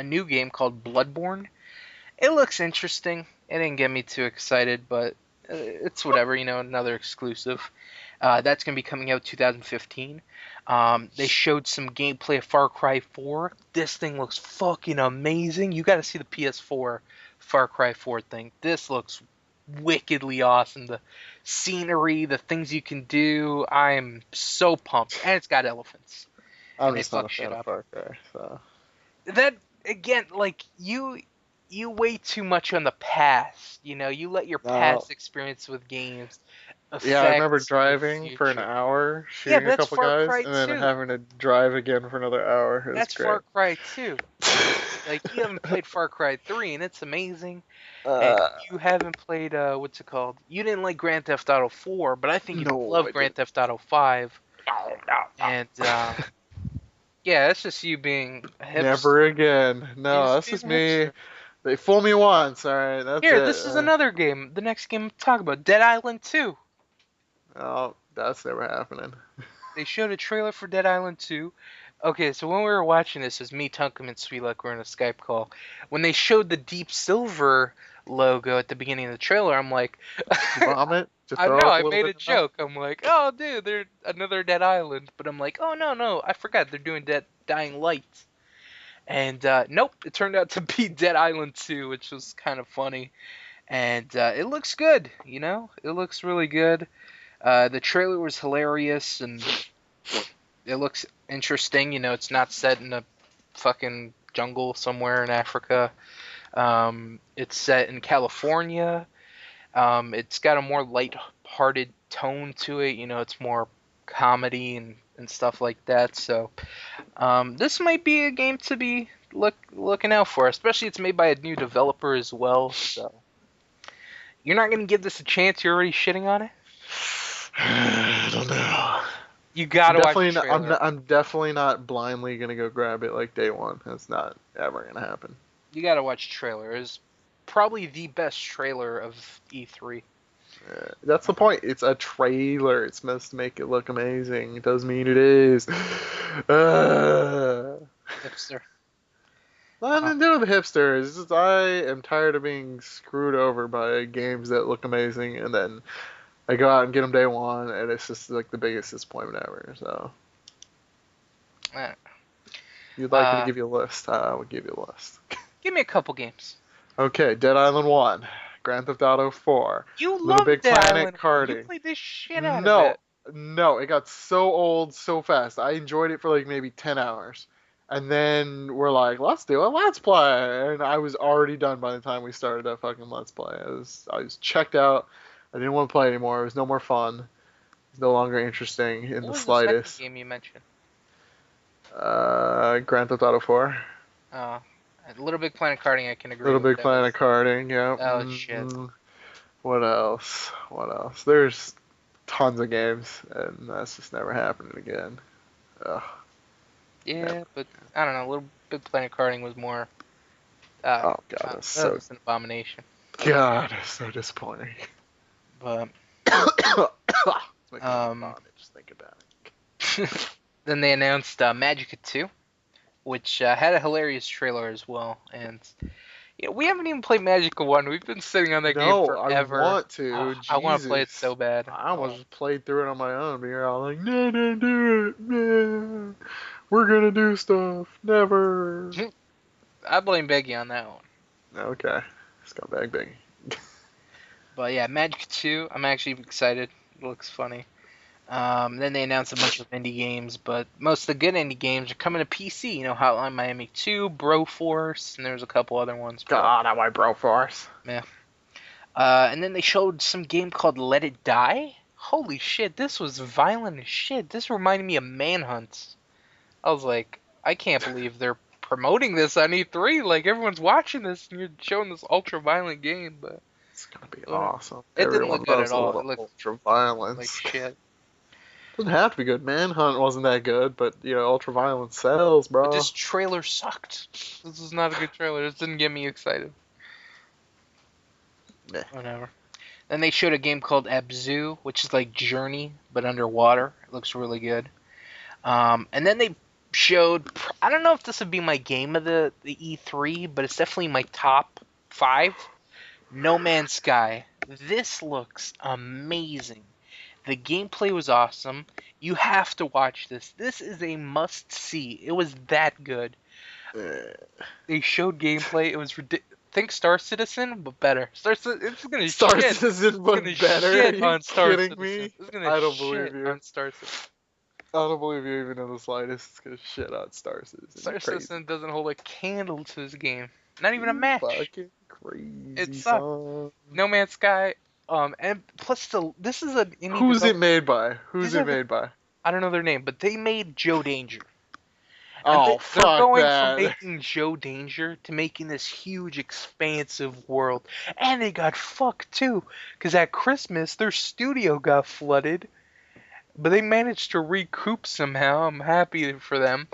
new game called Bloodborne. It looks interesting. It didn't get me too excited, but it's whatever. Another exclusive. That's going to be coming out 2015. They showed some gameplay of Far Cry 4. This thing looks fucking amazing. You got to see the PS4 Far Cry 4 thing. This looks wickedly awesome. The scenery, the things you can do. I'm so pumped. And it's got elephants. I'm And they just not fuck a fan shit of up. Far Cry, so. That, again, like, you weigh too much on the past. You let your No. past experience with games Yeah, I remember affect your driving for an future. hour, Yeah, shooting but a that's couple Far guys, Cry and then 2. having to drive again for another hour. It was That's great. Far Cry 2. Like, you haven't played Far Cry 3, and it's amazing. And uh, you haven't played, what's it called? You didn't like Grand Theft Auto 4, but I think you'd no, love I Grand didn't. Theft Auto 5. No, no, And, no. yeah, that's just you being a hipster. Never again. You No, just that's being just a me. hipster. They fool me once, alright, that's Here, it. this is another game. The next game I'm talking about, Dead Island 2. Oh, that's never happening. They showed a trailer for Dead Island 2. Okay, so when we were watching this, it was me, Tunkum, and Sweet Luck were in a Skype call. When they showed the Deep Silver logo at the beginning of the trailer, I'm like, You vomit? To I throw know, up a I little made bit a in your mouth? joke. I'm like, oh, dude, they're another Dead Island. But I'm like, oh, no, no, I forgot they're doing Dead Dying Light. And nope, it turned out to be Dead Island 2, which was kind of funny. And it looks good, you know? It looks really good. The trailer was hilarious, and it looks interesting. You know, it's not set in a fucking jungle somewhere in Africa. It's set in California. It's got a more light-hearted tone to it. You know, it's more comedy and stuff like that. So this might be a game to be looking out for, especially it's made by a new developer as well. So you're not gonna give this a chance. You're already shitting on it. I don't know. You gotta watch the Definitely not, trailer. I'm definitely not blindly gonna go grab it like day one. That's not ever gonna happen. You gotta watch the trailer. It's probably the best trailer of E3. That's the point. It's a trailer. It's supposed to make it look amazing. It doesn't mean it is. Hipster. Nothing to do with the hipsters. It's just I am tired of being screwed over by games that look amazing, and then I go out and get them day one, and it's just like the biggest disappointment ever. So, Uh, you'd like me to give you a list? I would give you a list. Give me a couple games. Okay, Dead Island 1, Grand Theft Auto 4, You Little love Big Dead Planet Island. You karting. played this shit out of No, it. no, it got so old so fast. I enjoyed it for like maybe 10 hours. And then we're like, let's do a let's play. And I was already done by the time we started that fucking let's play. I was checked out. I didn't want to play anymore. It was no more fun. It was no longer interesting in What the was the second slightest. game you mentioned? Grand Theft Auto 4. Uh, Little Big Planet Karting. I can agree Little with Big that. Planet karting, yeah. That was shit. What else? What else? There's tons of games, and that's just never happening again. Ugh. Yeah, but I don't know. Little Big Planet Karting was more. Oh god, that's That so was an abomination. God, it's so disappointing. But It's making me vomit just think about it. then they announced Magica 2, which had a hilarious trailer as well. And we haven't even played Magica 1. We've been sitting on that game No, forever. I want to. I want to play it Jesus. so bad. I almost played through it on my own, but you're all like, no, no, do it, man. We're gonna do stuff. Never. I blame Beggy on that one. Okay. Scumbag Biggie. But yeah, Magic 2, I'm actually excited. It looks funny. Then they announced a bunch of indie games, but most of the good indie games are coming to PC. You know, Hotline Miami 2, Broforce, and there's a couple other ones. God, I want Broforce. Yeah. And then they showed some game called Let It Die. Holy shit, this was violent as shit. This reminded me of Manhunt. I was like, I can't believe they're promoting this on E3. Like, everyone's watching this, and you're showing this ultra-violent game, but... It's gonna be awesome. It didn't Everyone look good loves at a all. little It looked ultra violence. like shit. Doesn't have to be good. Manhunt wasn't that good, but ultra violence sells, bro. But this trailer sucked. This is not a good trailer. This didn't get me excited. Meh. Whatever. Then they showed a game called Abzu, which is like Journey, but underwater. It looks really good. And then they showed... I don't know if this would be my game of the E3, but it's definitely my top 5. No Man's Sky. This looks amazing. The gameplay was awesome. You have to watch this. This is a must-see. It was that good. They showed gameplay. It was ridiculous. Think Star Citizen, but better. It's gonna Star shit. Citizen, but It's better. gonna shit Are you on Star kidding Citizen. me? It's gonna I don't shit believe you. on Star Citizen. I don't believe you even in the slightest. It's gonna shit on Star Citizen. Star You're crazy. Citizen doesn't hold a candle to this game. Not even a match. Fucking crazy. It sucked. Son. No Man's Sky. And plus this is an indie Who's it develop- made by? Who's These it are the- made by? I don't know their name, but they made Joe Danger. Oh, They're fuck going that. from making Joe Danger to making this huge, expansive world. And they got fucked, too. Because at Christmas, their studio got flooded. But they managed to recoup somehow. I'm happy for them.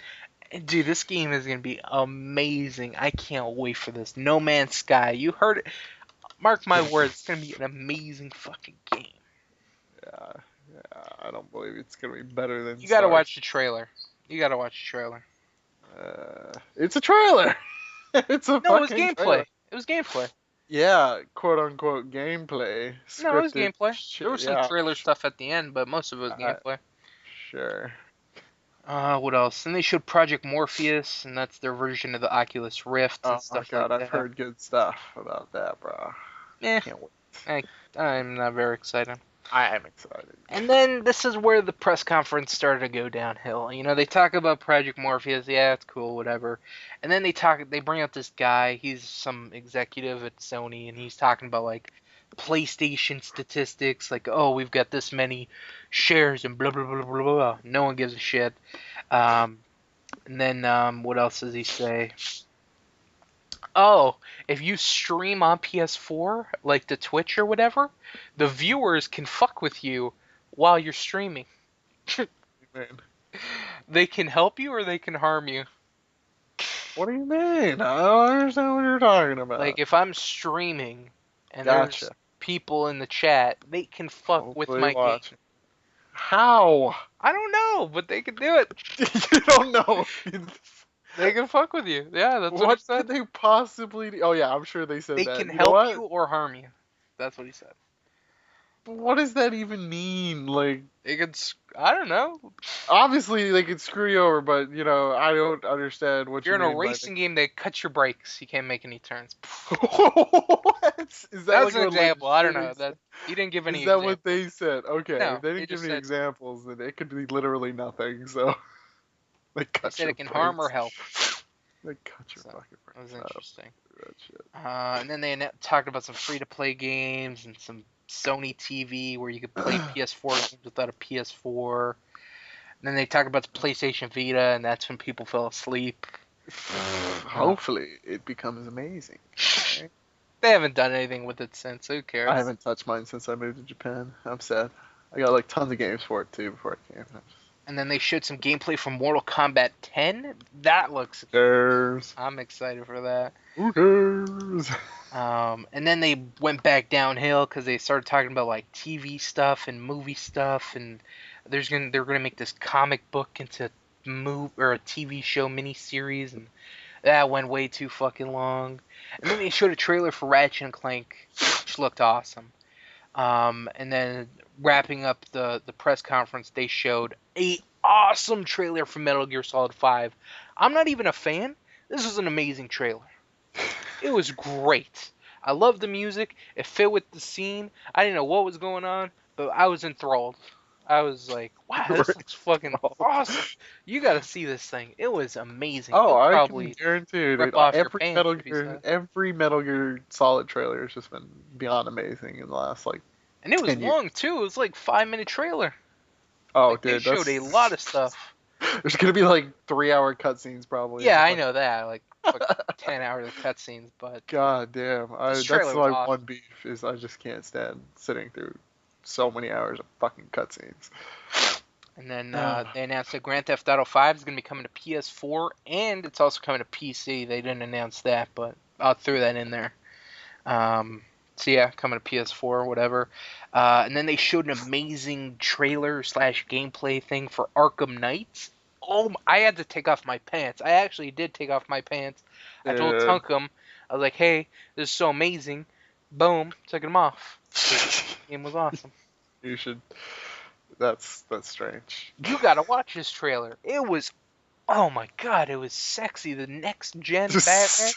And dude, this game is going to be amazing. I can't wait for this. No Man's Sky. You heard it. Mark my words, it's going to be an amazing fucking game. Yeah, I don't believe it's gonna be better than. You got to watch the trailer. You got to watch the trailer. It's a trailer. It's a No, it was fucking gameplay. trailer. It was gameplay. Yeah, quote unquote gameplay. No, it was Scripted gameplay. shit, There was some yeah. trailer stuff at the end, but most of it was gameplay. Sure. What else? And they showed Project Morpheus, and that's their version of the Oculus Rift and Oh my stuff like god, I've that. heard good stuff about that, bro. Eh, Can't wait. I'm not very excited. I am excited. And then this is where the press conference started to go downhill. You know, they talk about Project Morpheus, yeah, it's cool, whatever. And then they bring up this guy, he's some executive at Sony, and he's talking about like PlayStation statistics, like, oh, we've got this many shares and blah blah blah blah blah. No one gives a shit. Um, and then what else does he say? Oh, if you stream on PS4, like to Twitch or whatever, the viewers can fuck with you while you're streaming. Man. They can help you or they can harm you. What do you mean? I don't understand what you're talking Like about. if I'm streaming and there's Gotcha. people in the chat, they can fuck with Hopefully my game. watching. How? I don't know, but they can do it. You don't know. They can fuck with you. Yeah, that's what he What said. could they possibly do? Oh yeah, I'm sure they said They that. can You know help you what? or harm you. That's what he said. What does that even mean? Like, They could. I don't know. obviously they could screw you over, but I don't understand If what you're you in a mean by racing game, they cut your brakes. You can't make any turns. what? Is that That's like an what example. I don't legit know. is? That he didn't give Is any that what examples. they said? Okay, No, if they they didn't give just any said examples, then it could be literally nothing. So they they cut said your it can harm or brakes. help. They cut your So fucking that was brakes. I don't interesting. do that shit. And then they talked about some free-to-play games and some Sony TV where you could play PS4 games without a PS4. And then they talked about the PlayStation Vita, and that's when people fell asleep. Uh, Hopefully, it becomes amazing. Okay? they haven't done anything with it since. Who I cares? haven't touched mine since I moved to Japan. I'm sad. I got like tons of games for it too before it came. And then they showed some gameplay from Mortal Kombat 10. That looks. Cares? I'm excited for that. Who cares? And then they went back downhill because they started talking about like TV stuff and movie stuff, and they're gonna make this comic book into a TV show miniseries, and that went way too fucking long. And then they showed a trailer for Ratchet and Clank, which looked awesome. And then wrapping up the press conference, they showed a awesome trailer for Metal Gear Solid 5. I'm not even a fan. This was an amazing trailer. It was great. I loved the music. It fit with the scene. I didn't know what was going on, but I was enthralled. I was like, wow, this looks fucking awesome. You got to see this thing. It was amazing. Oh, You'll I can probably guarantee you, rip dude. off your pants if you saw it. Every Metal Gear Solid trailer has just been beyond amazing in the last like And it was 10 years. long, too. It was like 5-minute trailer. Oh, Like, they dude, showed a lot of stuff. There's gonna be like 3 hour cutscenes probably. Yeah, I know that. Like, fucking 10 hours of cutscenes, but God damn, this that's trailer was my awesome. one beef is I just can't stand sitting through so many hours of fucking cutscenes. And then they announced that Grand Theft Auto 5 is going to be coming to PS4 and it's also coming to PC. They didn't announce that, but I'll throw that in there. So yeah, coming to PS4 or whatever. And then they showed an amazing trailer slash gameplay thing for Arkham Knights. Oh, I had to take off my pants. I actually did take off my pants. I told Dude. Tunkum, I was like, hey, this is so amazing. Boom, took them off. The game was awesome. You should. That's strange. You gotta watch this trailer. It was, oh my god, it was sexy. The next gen Batman.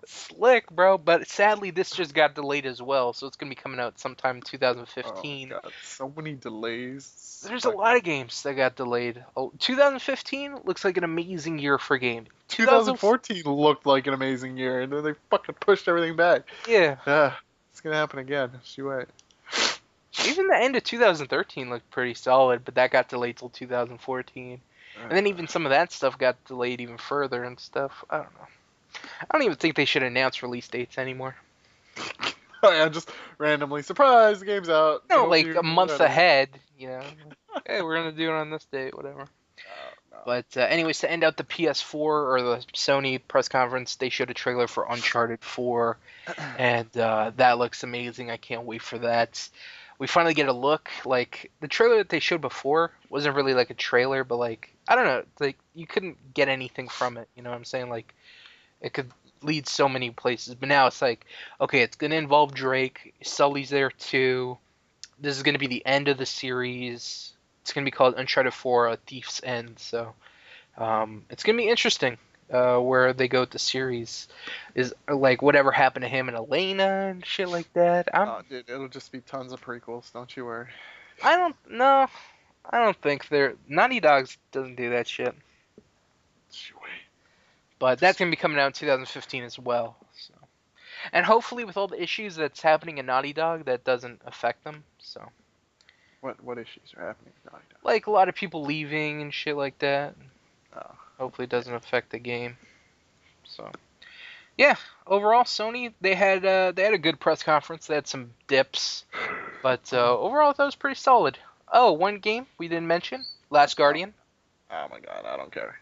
Slick, bro. But sadly, this just got delayed as well, so it's gonna be coming out sometime in Oh 2015. god, so many delays. There's a lot of games that got delayed. Oh, 2015 looks like an amazing year for gaming. 2014 looked like an amazing year, and then they fucking pushed everything back. Yeah. It's gonna happen again. She wait. Even the end of 2013 looked pretty solid, but that got delayed till 2014. And then even some of that stuff got delayed even further and stuff. I don't know. I don't even think they should announce release dates anymore. Yeah, just randomly surprise, the game's out. No, Hope like you a month ready. ahead, you know. Hey, we're gonna do it on this date, whatever. No. But anyways, to end out the PS4 or the Sony press conference, they showed a trailer for Uncharted 4, and that looks amazing. I can't wait for that. We finally get a look. Like the trailer that they showed before wasn't really like a trailer, but like I don't know, like you couldn't get anything from it. You know what I'm saying? Like it could lead so many places, but now it's like, okay, it's gonna involve Drake. Sully's there too. This is gonna be the end of the series. It's gonna be called Uncharted 4: A Thief's End. So it's gonna be interesting. Where they go with the series is like whatever happened to him and Elena and shit like that. Oh, dude, it'll just be tons of prequels. Don't you worry. I don't know. I don't think they're Naughty Dogs doesn't do that shit. But that's gonna be coming out in 2015 as well. So. And hopefully, with all the issues that's happening in Naughty Dog, that doesn't affect them. So. What issues are happening with Naughty Dog? Like a lot of people leaving and shit like that. Oh. Hopefully, it doesn't affect the game. So. Yeah. Overall, Sony they had a good press conference. They had some dips, but overall, that was pretty solid. Oh, one game we didn't mention: Last Guardian. Oh my god, I don't care.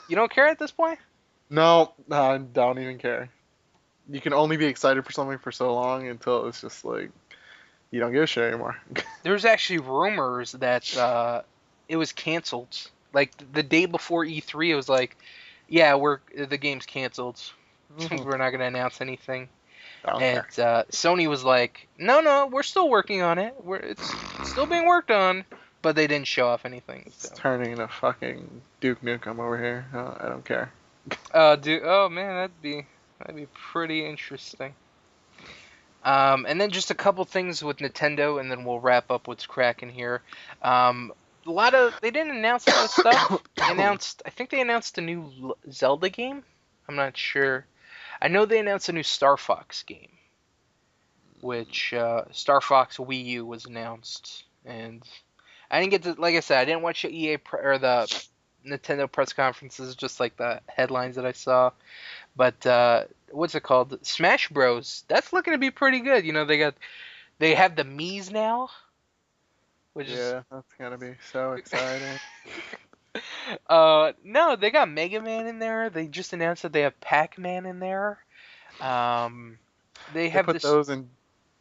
You don't care at this point? No, I don't even care. You can only be excited for something for so long until it's just like you don't give a shit anymore. There's actually rumors that it was canceled. Like the day before E3, it was like, yeah, the game's canceled. We're not gonna announce anything. I don't And care. Sony was like, no, we're still working on it. It's still being worked on, but they didn't show off anything. It's So. turning into fucking Duke Nukem over here. I don't care. Dude, oh man, that'd be pretty interesting. And then just a couple things with Nintendo, and then we'll wrap up what's cracking here. They didn't announce a lot of stuff. I think they announced a new Zelda game. I'm not sure. I know they announced a new Star Fox game, which Star Fox Wii U was announced, and I didn't get to, like I said, I didn't watch the or the Nintendo press conferences, just like the headlines that I saw. But what's it called? Smash Bros. That's looking to be pretty good. You know, they have the Mii's now, which is That's gonna be so exciting. no, they got Mega Man in there. They just announced that they have Pac-Man in there. They They have put this. those in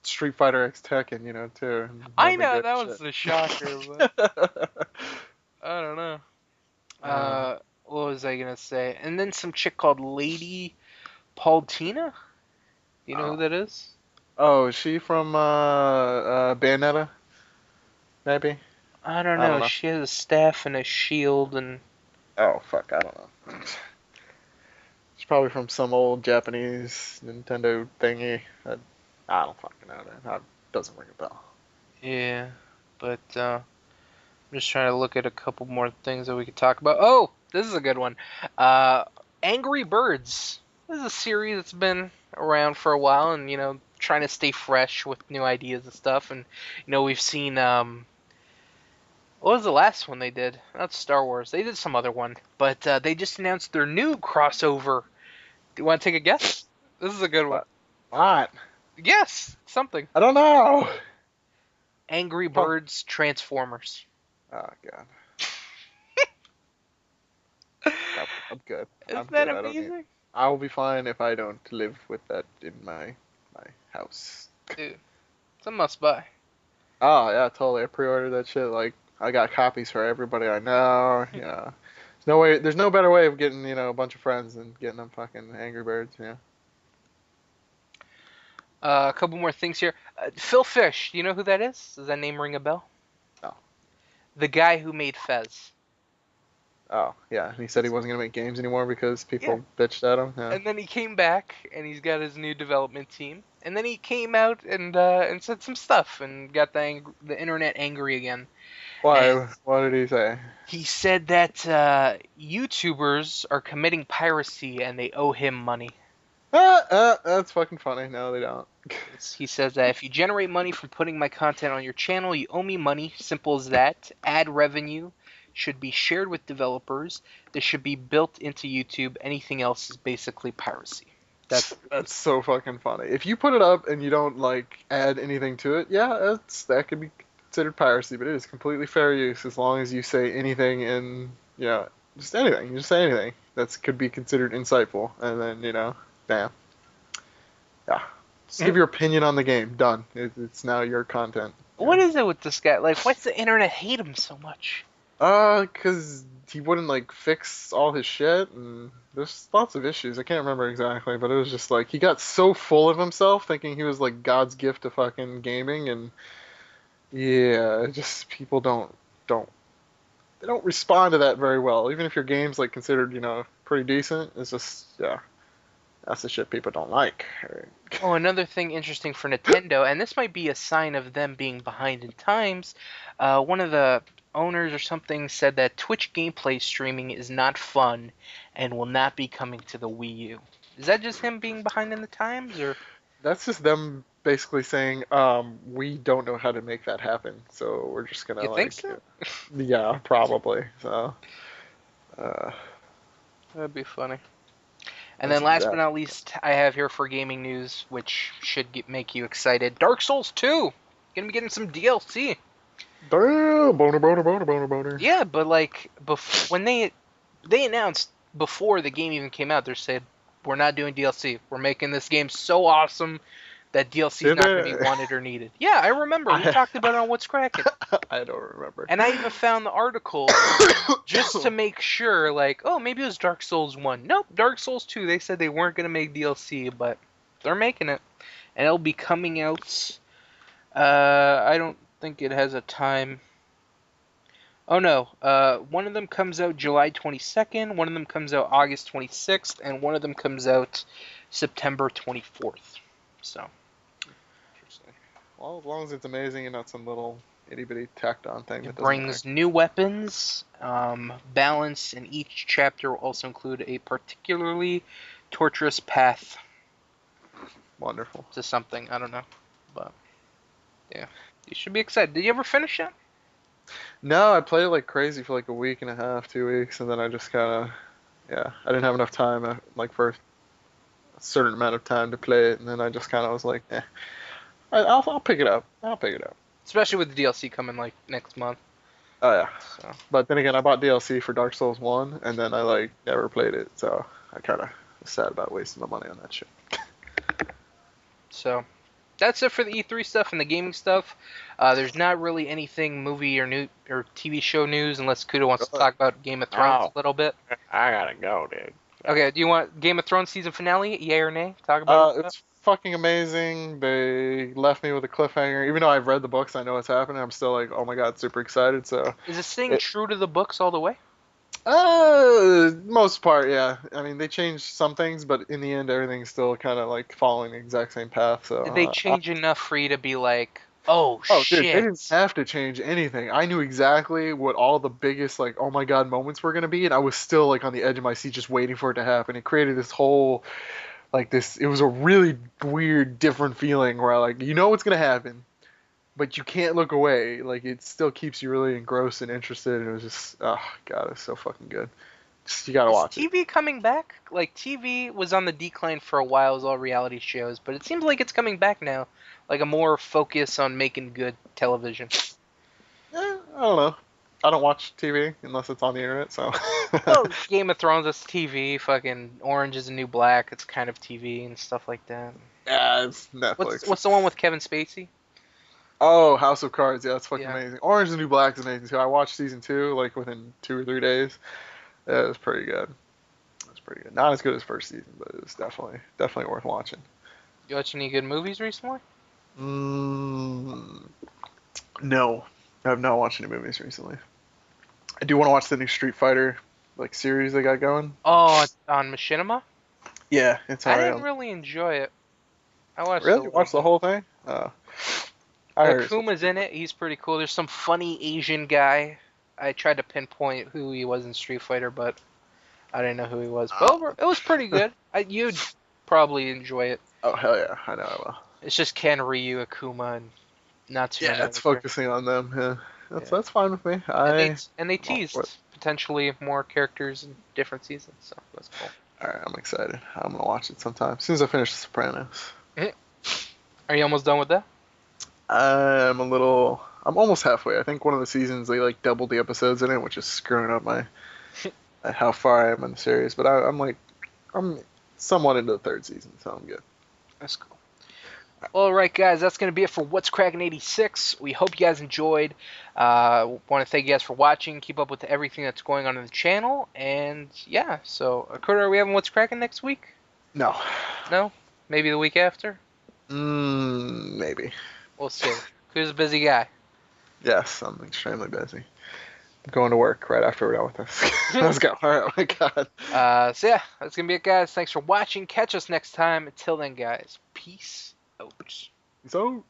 Street Fighter X Tekken, too. I That'd be know good that was shit. the shocker, but I don't know. What was I gonna say? And then some chick called Lady Paultina. You know who oh. that is? Oh, is she from Bayonetta? Maybe? I don't I don't know. know. She has a staff and a shield, and Oh, fuck, I don't know. She's probably from some old Japanese Nintendo thingy. I don't fucking know. That doesn't ring a bell. yeah. But I'm just trying to look at a couple more things that we could talk about. Oh, this is a good one. Uh, Angry Birds. This is a series that's been around for a while, and trying to stay fresh with new ideas and stuff. And we've seen what was the last one they did? Not Star Wars. They did some other one, but they just announced their new crossover. Do you want to take a guess? This is a good one. What? Guess something. I don't know. Angry Oh, Birds Transformers. oh god. I'm good. I'm Isn't that good. I don't need. amazing? I will be fine if I don't live with that in my house. Dude, it's a must buy. Oh yeah, totally. I pre-ordered that shit. Like I got copies for everybody I know. There's no way. There's no better way of getting a bunch of friends than getting them fucking Angry Birds. Yeah. A couple more things here. Phil Fish, do you know who that is? Does that name ring a bell? Oh. The guy who made Fez. Oh yeah. He said he wasn't gonna make games anymore because Yeah. people bitched at him. Yeah. And then he came back, and he's got his new development team. And then he came out and said some stuff and got the internet angry again. Why? And What did he say? he said that YouTubers are committing piracy and they owe him money. That's fucking funny. No, they don't. He says that if you generate money from putting my content on your channel, you owe me money. Simple as that. Ad revenue should be shared with developers. This should be built into YouTube. Anything else is basically piracy. That's so fucking funny. If you put it up and you don't like add anything to it, yeah, that could be considered piracy, but it is completely fair use as long as you say anything in, just anything. You just say anything that could be considered insightful, and then damn, yeah, just give your opinion on the game. Done. It's now your content. What is it with this guy? Like, why's the internet hate him so much? Cause he wouldn't like fix all his shit, and there's lots of issues. I can't remember exactly, but it was just like he got so full of himself, thinking he was like God's gift to fucking gaming, and yeah, just people don't they don't respond to that very well. Even if your game's like considered, pretty decent, it's just yeah, that's the shit people don't like. Oh, another thing interesting for Nintendo, and this might be a sign of them being behind in times. One of the owners or something said that Twitch gameplay streaming is not fun and will not be coming to the Wii U. Is that just him being behind in the times, or That's just them basically saying, we don't know how to make that happen, so we're just gonna you think like, so? yeah, probably. So, uh, That'd be funny. And that's then last but exact. not least, I have here for gaming news, which should make you excited. Dark Souls 2! Gonna be getting some DLC. Damn, boner, boner, boner, boner, boner. Yeah, but like when they announced before the game even came out, they said we're not doing DLC. We're making this game so awesome that DLC is Did not going to be they? wanted or needed. Yeah, I remember. We I, talked about it on What's Crackin'. I don't remember. And I even found the article just to make sure, like, oh, maybe it was Dark Souls 1. Nope, Dark Souls 2. They said they weren't going to make DLC, but they're making it. And it'll be coming out. I don't think it has a time. Oh no, one of them comes out July 22nd, one of them comes out August 26th, and one of them comes out September 24th. So, Interesting. Well, as long as it's amazing and not some little itty bitty tacked on thing it that doesn't matter. brings new weapons. Balance in each chapter will also include a particularly torturous path Wonderful. to something. I don't know. But, yeah. You should be excited. Did you ever finish it? No, I played it like crazy for like a week and a half, 2 weeks, and then I just kind of, yeah, I didn't have enough time, like for a certain amount of time to play it, and then I just kind of was like, I'll pick it up. I'll pick it up. Especially with the DLC coming like next month. Oh yeah. So. But then again, I bought DLC for Dark Souls 1, and then I like never played it, so I kind of was sad about wasting my money on that shit. So that's it for the E3 stuff and the gaming stuff. There's not really anything movie or TV show news unless Kudo wants to talk about Game of Thrones a little bit. I gotta go, dude. Okay, do you want Game of Thrones season finale? Yay or nay? Talk about it. It's fucking amazing. They left me with a cliffhanger. Even though I've read the books, I know what's happening. I'm still like, oh my god, super excited. So, Is this staying true to the books all the way? most part, yeah. I mean, they changed some things, but in the end, everything's still kind of like following the exact same path. So, Did they change enough for you to be like, oh oh, shit? dude, they didn't have to change anything. I knew exactly what all the biggest like, oh my god, moments were gonna be, and I was still like on the edge of my seat, just waiting for it to happen. It created this whole like this. It was a really weird, different feeling where like you know what's gonna happen, but you can't look away. Like it still keeps you really engrossed and interested. And it was just, oh god, it's so fucking good. Just, you gotta Is watch it. TV coming back? Like TV was on the decline for a while as all reality shows, but it seems like it's coming back now. Like a more focus on making good television. I don't know. I don't watch TV unless it's on the internet. So. Well, Game of Thrones is TV. Fucking Orange is the New Black. It's kind of TV and stuff like that. Yeah, it's Netflix. What's the one with Kevin Spacey? Oh, House of Cards. Yeah, that's fucking Yeah. amazing. Orange is the New Black is amazing too. I watched season 2 like within 2 or 3 days. Yeah, it was pretty good. It was pretty good. Not as good as first season, but it was definitely worth watching. You watch any good movies recently? No, I have not watched any movies recently. I do want to watch the new Street Fighter like series they got going. Oh, on Machinima? Yeah, it's I alright. didn't really enjoy it. I watched Really? You watched the whole thing? I heard it's- Akuma's in it. He's pretty cool. There's some funny Asian guy. I tried to pinpoint who he was in Street Fighter, but I didn't know who he was. But it was pretty good. You'd probably enjoy it. Oh hell yeah, I know I will. It's just Ken, Ryu, Akuma, and not too many. Yeah, it's other focusing on them. Yeah, Yeah. that's fine with me. characters. And they all for teased it. potentially more characters in different seasons, so that's cool. All right, I'm excited. I'm gonna watch it sometime as soon as I finish The Sopranos. Are you almost done with that? I'm almost halfway. I think one of the seasons they like doubled the episodes in it, which is screwing up my how far I am in the series. But I'm somewhat into the third season, so I'm good. That's cool. All right, guys, that's going to be it for What's Crackin' 86. We hope you guys enjoyed. Want to thank you guys for watching. Keep up with everything that's going on in the channel. And, yeah, so, Kurt, are we having What's Crackin' next week? No. No? Maybe the week after? Maybe. We'll see. Who's a busy guy? Yes, I'm extremely busy. going to work right after we're done with this. Let's go. All right. Oh my God. So yeah, that's gonna be it, guys. Thanks for watching. Catch us next time. Until then, guys, peace out. So.